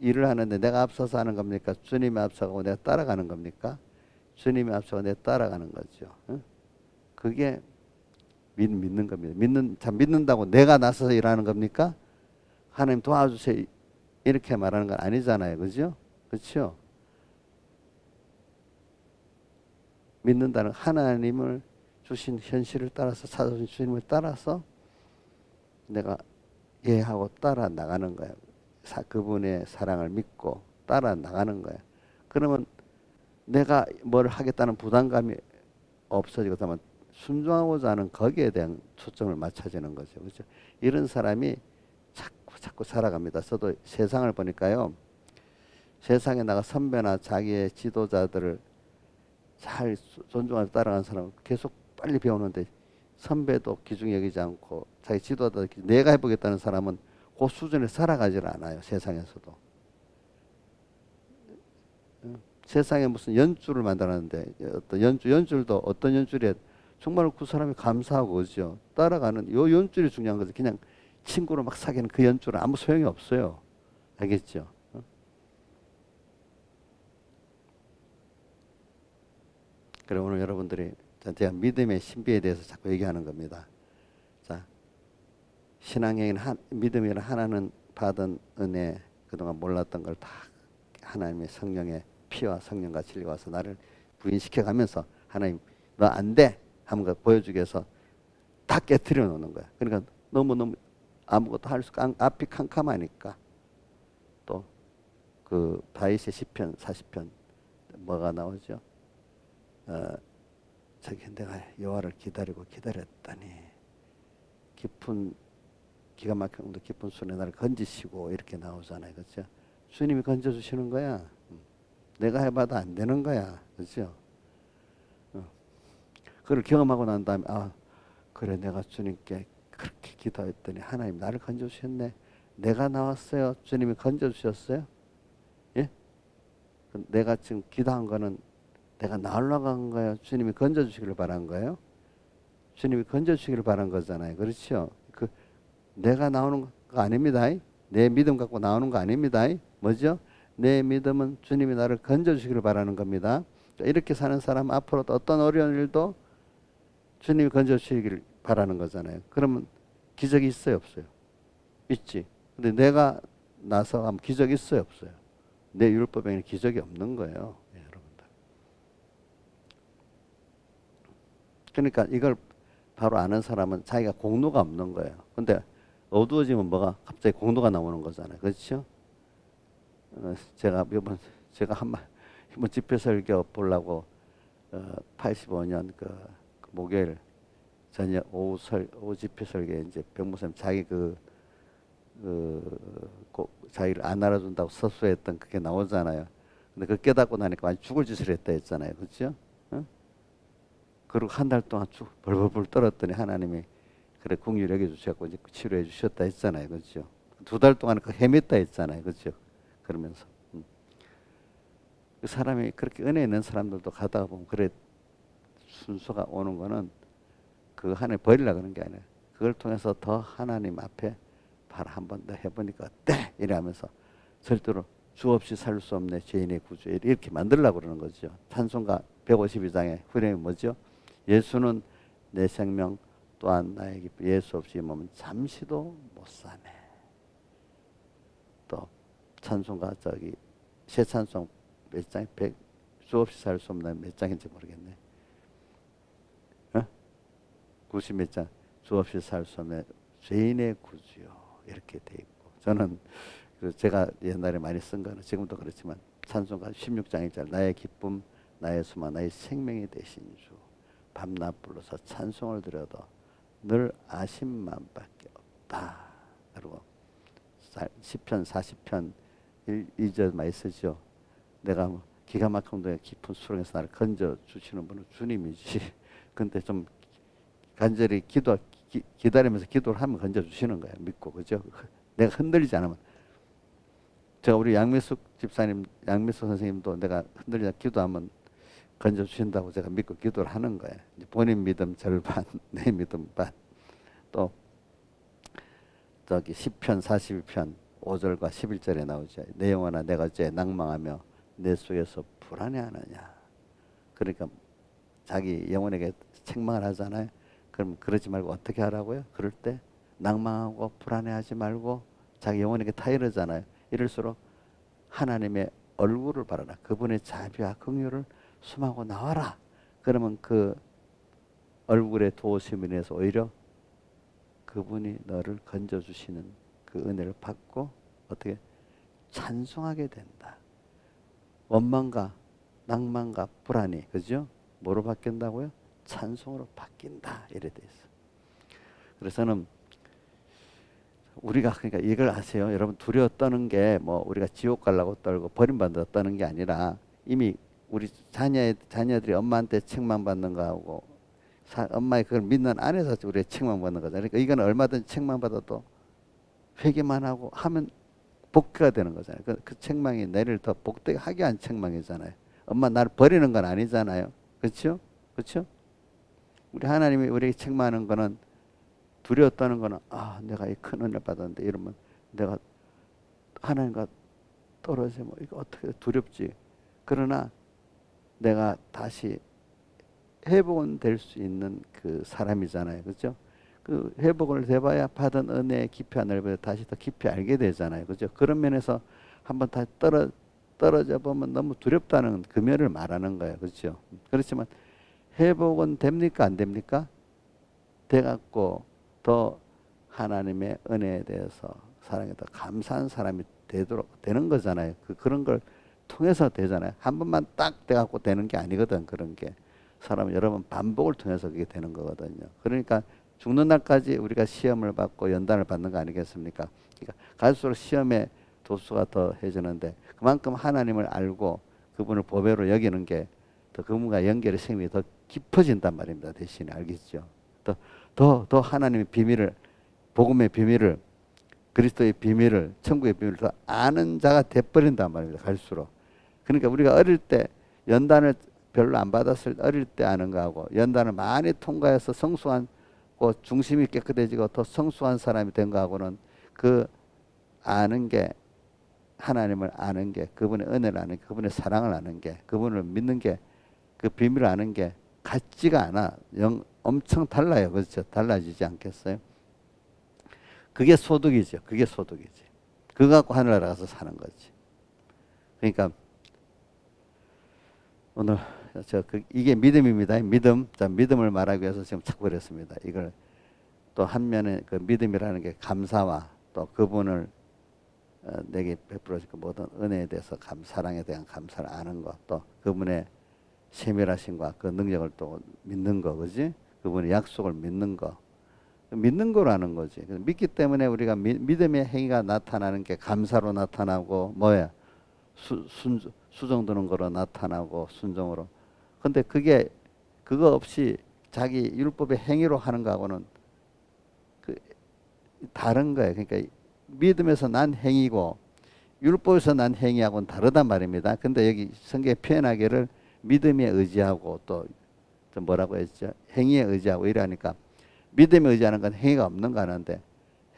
일을 하는데 내가 앞서서 하는 겁니까? 주님이 앞서가고 내가 따라가는 겁니까? 주님이 앞서가고 내가 따라가는 거죠. 응? 그게 믿는 겁니다. 믿는다고 내가 나서서 일하는 겁니까? 하나님 도와주세요. 이렇게 말하는 건 아니잖아요. 그죠? 그렇죠? 믿는다는 하나님을 주신 현실을 따라서 찾아주신 주님을 따라서 내가 예하고 따라 나가는 거예요. 그분의 사랑을 믿고 따라 나가는 거예요. 그러면 내가 뭘 하겠다는 부담감이 없어지고 다만 순종하고자 하는 거기에 대한 초점을 맞춰지는 거죠. 그렇죠? 이런 사람이 자꾸 살아갑니다. 저도 세상을 보니까요. 세상에 나가 선배나 자기의 지도자들을 잘 존중하고 따라가는 사람은 계속 빨리 배우는데 선배도 귀중히 여기지 않고 자기 지도자도 내가 해보겠다는 사람은 그 수준에 살아가질 않아요. 세상에서도. 세상에 무슨 연줄을 만들었는데 어떤 연줄도 어떤 연줄에 정말 그 사람이 감사하고 그죠. 따라가는 요 연줄이 중요한 거죠. 그냥 친구로 막 사귀는 그 연줄은 아무 소용이 없어요. 알겠죠? 그래 오늘 여러분들이 제가 믿음의 신비에 대해서 자꾸 얘기하는 겁니다. 자, 신앙에는 믿음이라 하나는 받은 은혜, 그동안 몰랐던 걸 다 하나님의 성령의 피와 성령과 진리가 와서 나를 부인시켜 가면서 하나님 너 안 돼 하는 걸 보여주기 위해서 다 깨트려 놓는 거야. 그러니까 너무너무 아무것도 할 수가 앞이 캄캄하니까. 또 그 다윗의 시편 40편 뭐가 나오죠? 저기 내가 여호와를 기다리고 기다렸다니 깊은 기가 막힌 깊은 수에 나를 건지시고 이렇게 나오잖아요. 그렇죠? 주님이 건져주시는 거야. 내가 해봐도 안 되는 거야. 그렇죠? 그걸 경험하고 난 다음에 아 그래 내가 주님께 그렇게 기도했더니 하나님 나를 건져주셨네. 내가 나왔어요. 주님이 건져주셨어요. 예? 내가 지금 기도한 거는 내가 나으려고 한 거예요. 주님이 건져주시기를 바란 거예요. 주님이 건져주시기를 바란 거잖아요. 그렇죠? 내가 나오는 거 아닙니다. 내 믿음 갖고 나오는 거 아닙니다. 뭐죠? 내 믿음은 주님이 나를 건져주시기를 바라는 겁니다. 이렇게 사는 사람 앞으로도 어떤 어려운 일도 주님이 건져주시기를 바라는 거잖아요. 그러면 기적이 있어요, 없어요? 있지. 근데 내가 나서 하면 기적이 있어요, 없어요? 내 율법에는 기적이 없는 거예요. 예, 여러분들. 그러니까 이걸 바로 아는 사람은 자기가 공로가 없는 거예요. 근데 어두워지면 뭐가 갑자기 공로가 나오는 거잖아요. 그렇죠? 제가 한번 집회 설교 보려고 85년 그 목요일 저녁 오후 집회 설교에 이제 병무사님 자기 자기를 안 알아준다고 서술했던 그게 나오잖아요. 근데 그 깨닫고 나니까 완전 죽을 짓을 했다 했잖아요. 그렇죠? 그리고 한 달 동안 쭉 벌벌벌 떨었더니 하나님이 그래 긍휼히 여겨 주셨고 이제 치료해 주셨다 했잖아요. 그렇죠? 2달 동안 그 헤맸다 했잖아요. 그렇죠? 그러면서 그 사람이 그렇게 은혜 있는 사람들도 가다가 보면 그래 순서가 오는 거는 그 하나님 버리려고 그런 게 아니에요. 그걸 통해서 더 하나님 앞에 바로 한 번 더 해보니까 어때? 이러면서 절대로 주 없이 살 수 없네 죄인의 구주 이렇게 만들려고 그러는 거죠. 찬송가 152장의 후렴이 뭐죠? 예수는 내 생명 또한 나의 기쁨 예수 없이 몸은 잠시도 못 사네. 또 찬송가 저기 새 찬송 몇 장? 주 없이 살 수 없는 몇 장인지 모르겠네. 90 몇 장? 주 없이 살 수 없는 죄인의 구주요 이렇게 돼 있고 저는 제가 옛날에 많이 쓴 거는 지금도 그렇지만 찬송가 16장이잖아요. 나의 기쁨 나의 소망 나의 생명이 되신 주 밤낮 불러서 찬송을 드려도 늘 아심만밖에 없다. 그리고 시편 40편 1절 많이 쓰죠. 내가 기가 막힌 데 깊은 수렁에서 나를 건져 주시는 분은 주님이지. 근데 좀 간절히 기다리면서 기도를 하면 건져 주시는 거예요. 믿고 그죠? 내가 흔들리지 않으면 제가 우리 양미숙 집사님, 양미숙 선생님도 내가 흔들리다 기도하면 건져 주신다고 제가 믿고 기도를 하는 거예요. 본인 믿음 절반, 내 믿음 반. 또 저기 시편 42편 5절과 11절에 나오죠. 내 영혼아 내가 어째 낭망하며 내 속에서 불안해하느냐. 그러니까 자기 영혼에게 책망을 하잖아요. 그럼 그러지 말고 어떻게 하라고요? 그럴 때 낭망하고 불안해하지 말고 자기 영혼에게 타이르잖아요. 이럴수록 하나님의 얼굴을 바라라. 그분의 자비와 긍휼을 숨하고 나와라. 그러면 그 얼굴의 도우심을 인해서 오히려 그분이 너를 건져주시는 그 은혜를 받고 어떻게 찬송하게 된다. 원망과 낭만과 불안이 그죠? 뭐로 바뀐다고요? 찬송으로 바뀐다. 이래 돼 있어. 그래서는 우리가 그러니까 이걸 아세요. 여러분 두려워 떠는 게 뭐 우리가 지옥 가려고 떨고 버림받아 떠는 게 아니라 이미 우리 자녀들이 엄마한테 책망받는 거하고 엄마의 그걸 믿는 안에서 우리가 책망받는 거잖아요. 그러니까 이건 얼마든지 책망받아도 회개만 하고 하면 복귀가 되는 거잖아요. 그 책망이 내를 더 복되게 하게 한 책망이잖아요. 엄마 나를 버리는 건 아니잖아요. 그렇죠? 그렇죠? 우리 하나님이 우리에게 책망하는 거는 두려워 떠는 거는 내가 이 큰 은혜를 받았는데 이러면 내가 하나님과 떨어지면 이거 어떻게 두렵지. 그러나 내가 다시 회복은 될 수 있는 그 사람이잖아요. 그렇죠? 그 회복을 돼봐야 받은 은혜의 깊이와 넓이를 다시 더 깊이 알게 되잖아요. 그렇죠? 그런 면에서 한번 다시 떨어져 보면 너무 두렵다는 그 면을 말하는 거예요. 그렇죠? 그렇지만 회복은 됩니까? 안 됩니까? 돼갖고 더 하나님의 은혜에 대해서 사랑에 더 감사한 사람이 되도록 되는 거잖아요. 그런 걸 통해서 되잖아요. 한 번만 딱 돼갖고 되는 게 아니거든. 그런 게 사람은 여러 번 반복을 통해서 그게 되는 거거든요. 그러니까 죽는 날까지 우리가 시험을 받고 연단을 받는 거 아니겠습니까? 그러니까 갈수록 시험의 도수가 더 해지는데 그만큼 하나님을 알고 그분을 보배로 여기는 게 더 그분과 연결의 생명이 더 깊어진단 말입니다. 대신에 알겠죠? 더 하나님의 비밀을, 복음의 비밀을, 그리스도의 비밀을, 천국의 비밀을 더 아는 자가 돼버린단 말입니다. 갈수록. 그러니까 우리가 어릴 때 연단을 별로 안 받았을 때 어릴 때 아는 거하고 연단을 많이 통과해서 성숙한 중심이 깨끗해지고 더 성숙한 사람이 된 거하고는 그 아는 게 하나님을 아는 게 그분의 은혜를 아는 게 그분의 사랑을 아는 게 그분을 믿는 게 그 비밀을 아는 게 같지가 않아. 엄청 달라요. 그렇죠? 달라지지 않겠어요? 그게 소득이죠. 그게 소득이지. 그거 갖고 하늘 나가서 사는 거지. 그러니까 오늘 이게 믿음입니다. 믿음. 자, 믿음을 말하기 위해서 지금 자꾸 그랬습니다. 이걸 또 한면에 그 믿음이라는 게 감사와 또 그분을 내게 베풀어 줄 모든 은혜에 대해서 사랑에 대한 감사를 아는 것, 또 그분의 세밀하심과 그 능력을 또 믿는 거, 그지? 그분의 약속을 믿는 거, 믿는 거라는 거지. 믿기 때문에 우리가 믿음의 행위가 나타나는 게 감사로 나타나고 뭐야? 수정되는 거로 나타나고 순종으로. 근데 그거 없이 자기 율법의 행위로 하는 거하고는 다른 거예요. 그러니까 믿음에서 난 행위고 율법에서 난 행위하고는 다르단 말입니다. 근데 여기 성경에 표현하기를 믿음에 의지하고 또 뭐라고 했죠? 행위에 의지하고 이러니까 믿음에 의지하는 건 행위가 없는 거 하는데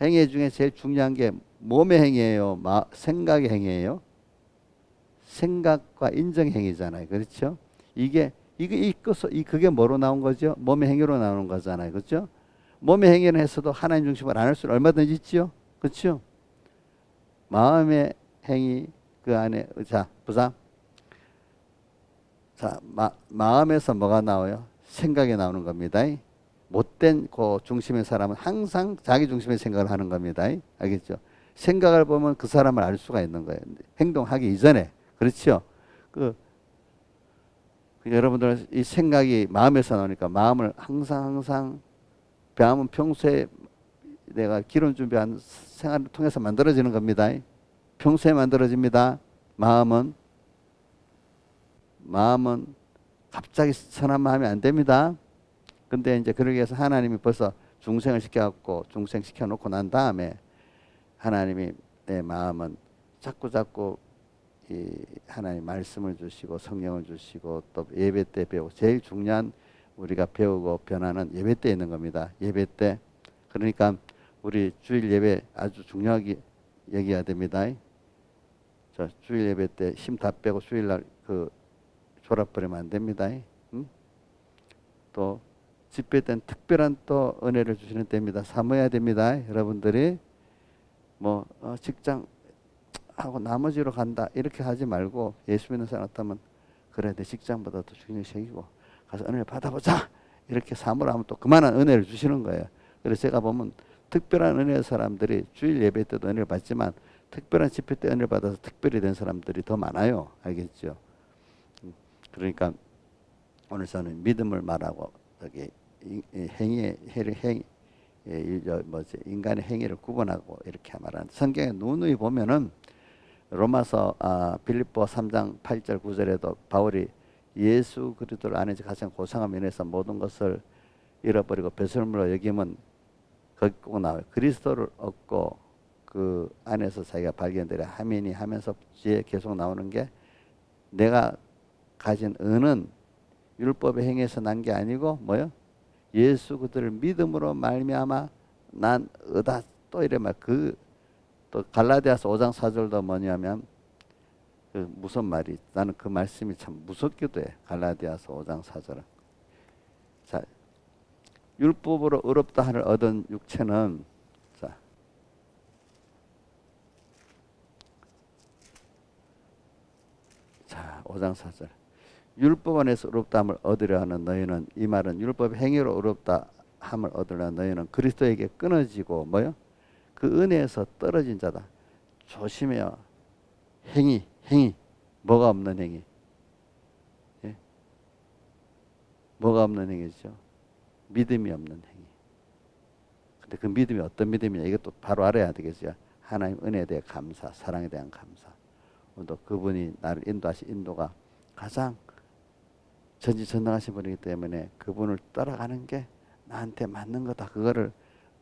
행위 중에 제일 중요한 게 몸의 행위예요? 생각의 행위예요? 생각과 인정 행위잖아요. 그렇죠? 그게 뭐로 나온 거죠? 몸의 행위로 나오는 거잖아요. 그렇죠? 몸의 행위는 했어도 하나님 중심을 안 할 수는 얼마든지 있지요. 그렇죠? 마음의 행위 그 안에 보자. 마음에서 뭐가 나와요? 생각이 나오는 겁니다. 못된 그 중심의 사람은 항상 자기 중심의 생각을 하는 겁니다. 알겠죠? 생각을 보면 그 사람을 알 수가 있는 거예요. 행동하기 이전에. 그렇죠? 여러분들 이 생각이 마음에서 나오니까 마음을 항상 마음은 평소에 내가 기름 준비한 생활을 통해서 만들어지는 겁니다. 평소에 만들어집니다. 마음은 갑자기 선한 마음이 안 됩니다. 근데 이제 그러기 위해서 하나님이 벌써 중생을 중생시켜 놓고 난 다음에 하나님이 내 마음은 자꾸 이 하나님 말씀을 주시고 성령을 주시고 또 예배 때 배우고 제일 중요한 우리가 배우고 변하는 예배 때 있는 겁니다. 예배 때. 그러니까 우리 주일 예배 아주 중요하게 얘기해야 됩니다. 주일 예배 때 힘 다 빼고 주일날 졸아버리면 안 됩니다. 또 집회 때는 특별한 또 은혜를 주시는 때입니다. 사모해야 됩니다. 여러분들이 직장 하고 나머지로 간다 이렇게 하지 말고 예수 믿는 사람 같다면 그래 내 직장보다 더 중요한 책이고 가서 은혜를 받아보자 이렇게 사모를 하면 또 그만한 은혜를 주시는 거예요. 그래서 제가 보면 특별한 은혜의 사람들이 주일 예배 때도 은혜를 받지만 특별한 집회 때 은혜를 받아서 특별히 된 사람들이 더 많아요. 알겠죠? 그러니까 오늘 저는 믿음을 말하고 여기 인간의 행위를 구분하고 이렇게 말하는 성경에 누누이 보면은 로마서 빌립보 3장 8절 9절에도 바울이 예수 그리스도를 아는 지 가장 고상한 면에서 모든 것을 잃어버리고 배설물로 여기면 거기 꼭 나와요. 그리스도를 얻고 그 안에서 자기가 발견되려 하미니 하면서 뒤에 계속 나오는 게 내가 가진 은은 율법의 행위에서 난 게 아니고 뭐요? 예수 그들을 믿음으로 말미암아 난 얻다. 또 이래 말 그 또 갈라디아서 5장 4절도 뭐냐면 그 무슨 말이 나는 그 말씀이 참 무섭기도 해. 갈라디아서 5장 4절은 자 율법으로 의롭다 하를 얻은 육체는 자 5장 4절 율법 안에서 의롭다함을 얻으려 하는 너희는 이 말은 율법 행위로 의롭다함을 얻으려 하는 너희는 그리스도에게 끊어지고 뭐요? 그 은혜에서 떨어진 자다. 조심해요. 행위 뭐가 없는 행위. 예? 뭐가 없는 행위죠? 믿음이 없는 행위. 근데 그 믿음이 어떤 믿음이냐 이것도 바로 알아야 되겠죠. 하나님 은혜에 대해 감사, 사랑에 대한 감사. 또 그분이 나를 인도하신 인도가 가장 전지전능하신 분이기 때문에 그분을 따라가는 게 나한테 맞는 거다. 그거를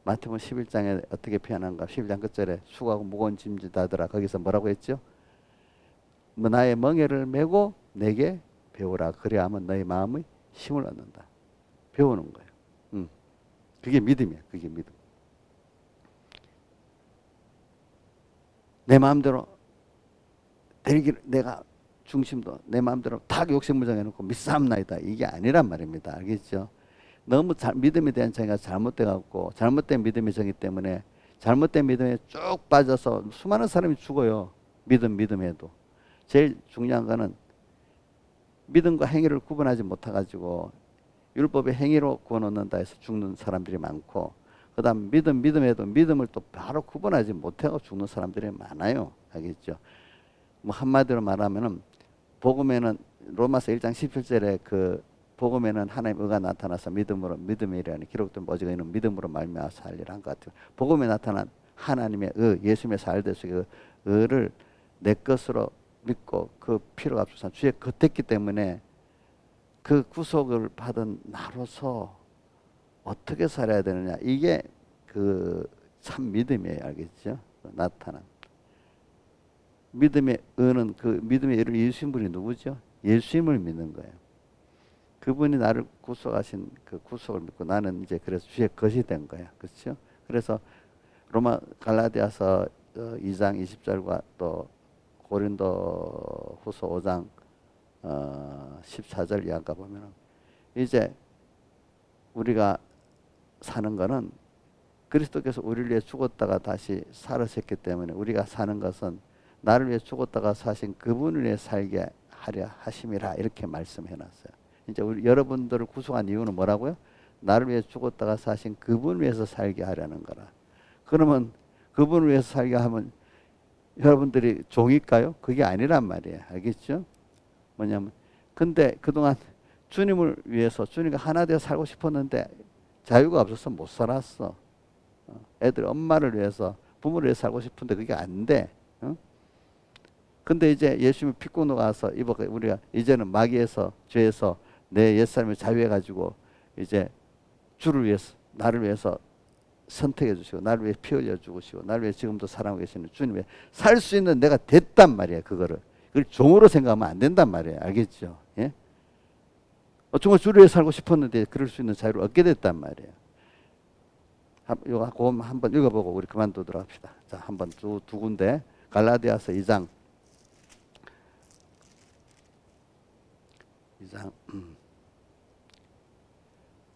마태복음 11장에 어떻게 표현한가? 11장 끝절에 수고하고 무거운 짐지다더라. 거기서 뭐라고 했죠? 뭐 나의 멍에를 메고 내게 배우라. 그래야 하면 너의 마음의 힘을 얻는다. 배우는 거예요. 그게 믿음이야. 그게 믿음. 내 마음대로 되기를 내가 중심도 내 마음대로 다 욕심을 정해놓고 믿사옵나이다. 이게 아니란 말입니다. 알겠죠? 너무 믿음에 대한 정의가 잘못돼갖고 잘못된 믿음의 정의 때문에 잘못된 믿음에 쭉 빠져서 수많은 사람이 죽어요. 믿음해도. 제일 중요한 거는 믿음과 행위를 구분하지 못해가지고 율법의 행위로 구원 얻는다 해서 죽는 사람들이 많고 그 다음 믿음해도 믿음을 또 바로 구분하지 못하고 죽는 사람들이 많아요. 알겠죠? 뭐 한마디로 말하면은 복음에는 로마서 1장 17절에 그 복음에는 하나님 의가 나타나서 믿음의 일이라는 기록된 오직 의는 믿음으로 말미암아 살리라 한 것 같아요. 복음에 나타난 하나님의 의, 예수님의 살대수 그 의를 내 것으로 믿고 그 피로 값주사 주의 겉했기 때문에 그 구속을 받은 나로서 어떻게 살아야 되느냐 이게 그 참 믿음이에요. 알겠죠? 나타난 믿음의 의는 그 믿음의 의를 이루신 분이 누구죠? 예수님을 믿는 거예요. 그분이 나를 구속하신 그 구속을 믿고 나는 이제 그래서 주의 것이 된 거야. 그렇죠? 그래서 로마 갈라디아서 2장 20절과 또 고린도 후서 5장 14절 이하가 보면은 이제 우리가 사는 거는 그리스도께서 우리를 위해 죽었다가 다시 살으셨기 때문에 우리가 사는 것은 나를 위해 죽었다가 사신 그분을 위해 살게 하려 하심이라 이렇게 말씀해 놨어요. 이제 우리 여러분들을 구속한 이유는 뭐라고요? 나를 위해 죽었다가 사신 그분을 위해서 살게 하려는 거라. 그러면 그분을 위해서 살게 하면 여러분들이 종일까요? 그게 아니란 말이에요. 알겠죠? 뭐냐면 근데 그동안 주님을 위해서 주님과 하나 되어 살고 싶었는데 자유가 없어서 못 살았어. 애들 엄마를 위해서 부모를 위해서 살고 싶은데 그게 안 돼. 근데 이제 예수님이 피고 나와서 우리가 이제는 마귀에서 죄에서 내 옛사람을 자유해가지고 이제 주를 위해서 나를 위해서 선택해 주시고 나를 위해 피 흘려 주시고 나를 위해 지금도 사랑하고 계시는 주님 위해 살 수 있는 내가 됐단 말이야. 그걸 종으로 생각하면 안 된단 말이에요. 알겠죠? 예? 정말 주를 위해 살고 싶었는데 그럴 수 있는 자유를 얻게 됐단 말이에요. 이거 한번 읽어보고 우리 그만두도록 합시다. 자, 한번 두 군데 갈라디아서 2장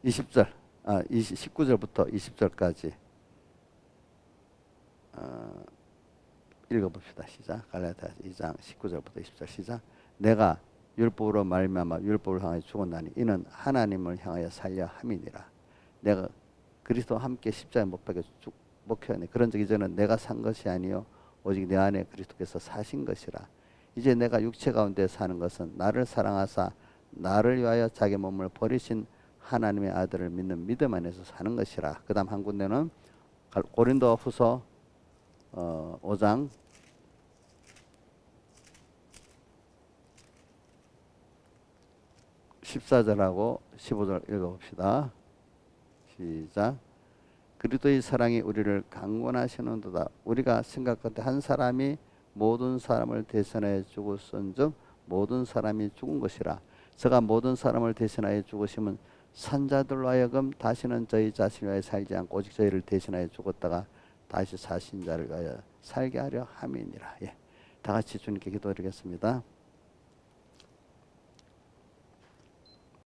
20절 19절부터 20절까지 읽어봅시다. 시작. 갈라디아서 2장 19절부터 20절 시작. 내가 율법으로 말미암아 율법을 향하여 죽었나니 이는 하나님을 향하여 살려 함이니라. 내가 그리스도와 함께 십자가에 못 박혀 목회하니 그런 적 이제는 내가 산 것이 아니요 오직 내 안에 그리스도께서 사신 것이라. 이제 내가 육체 가운데 사는 것은 나를 사랑하사 나를 위하여 자기 몸을 버리신 하나님의 아들을 믿는 믿음 안에서 사는 것이라. 그 다음 한 군데는 고린도 후서 5장 14절하고 15절 읽어봅시다. 시작. 그리스도의 사랑이 우리를 강권하시는도다. 우리가 생각할 한 사람이 모든 사람을 대신하여 죽었은즉 모든 사람이 죽은 것이라. 저가 모든 사람을 대신하여 죽으심은 산자들로 하여금 다시는 저희 자신을 위하여 살지 않고 오직 저희를 대신하여 죽었다가 다시 사신 자를 위하여 살게 하려 함이니라. 예. 다 같이 주님께 기도드리겠습니다.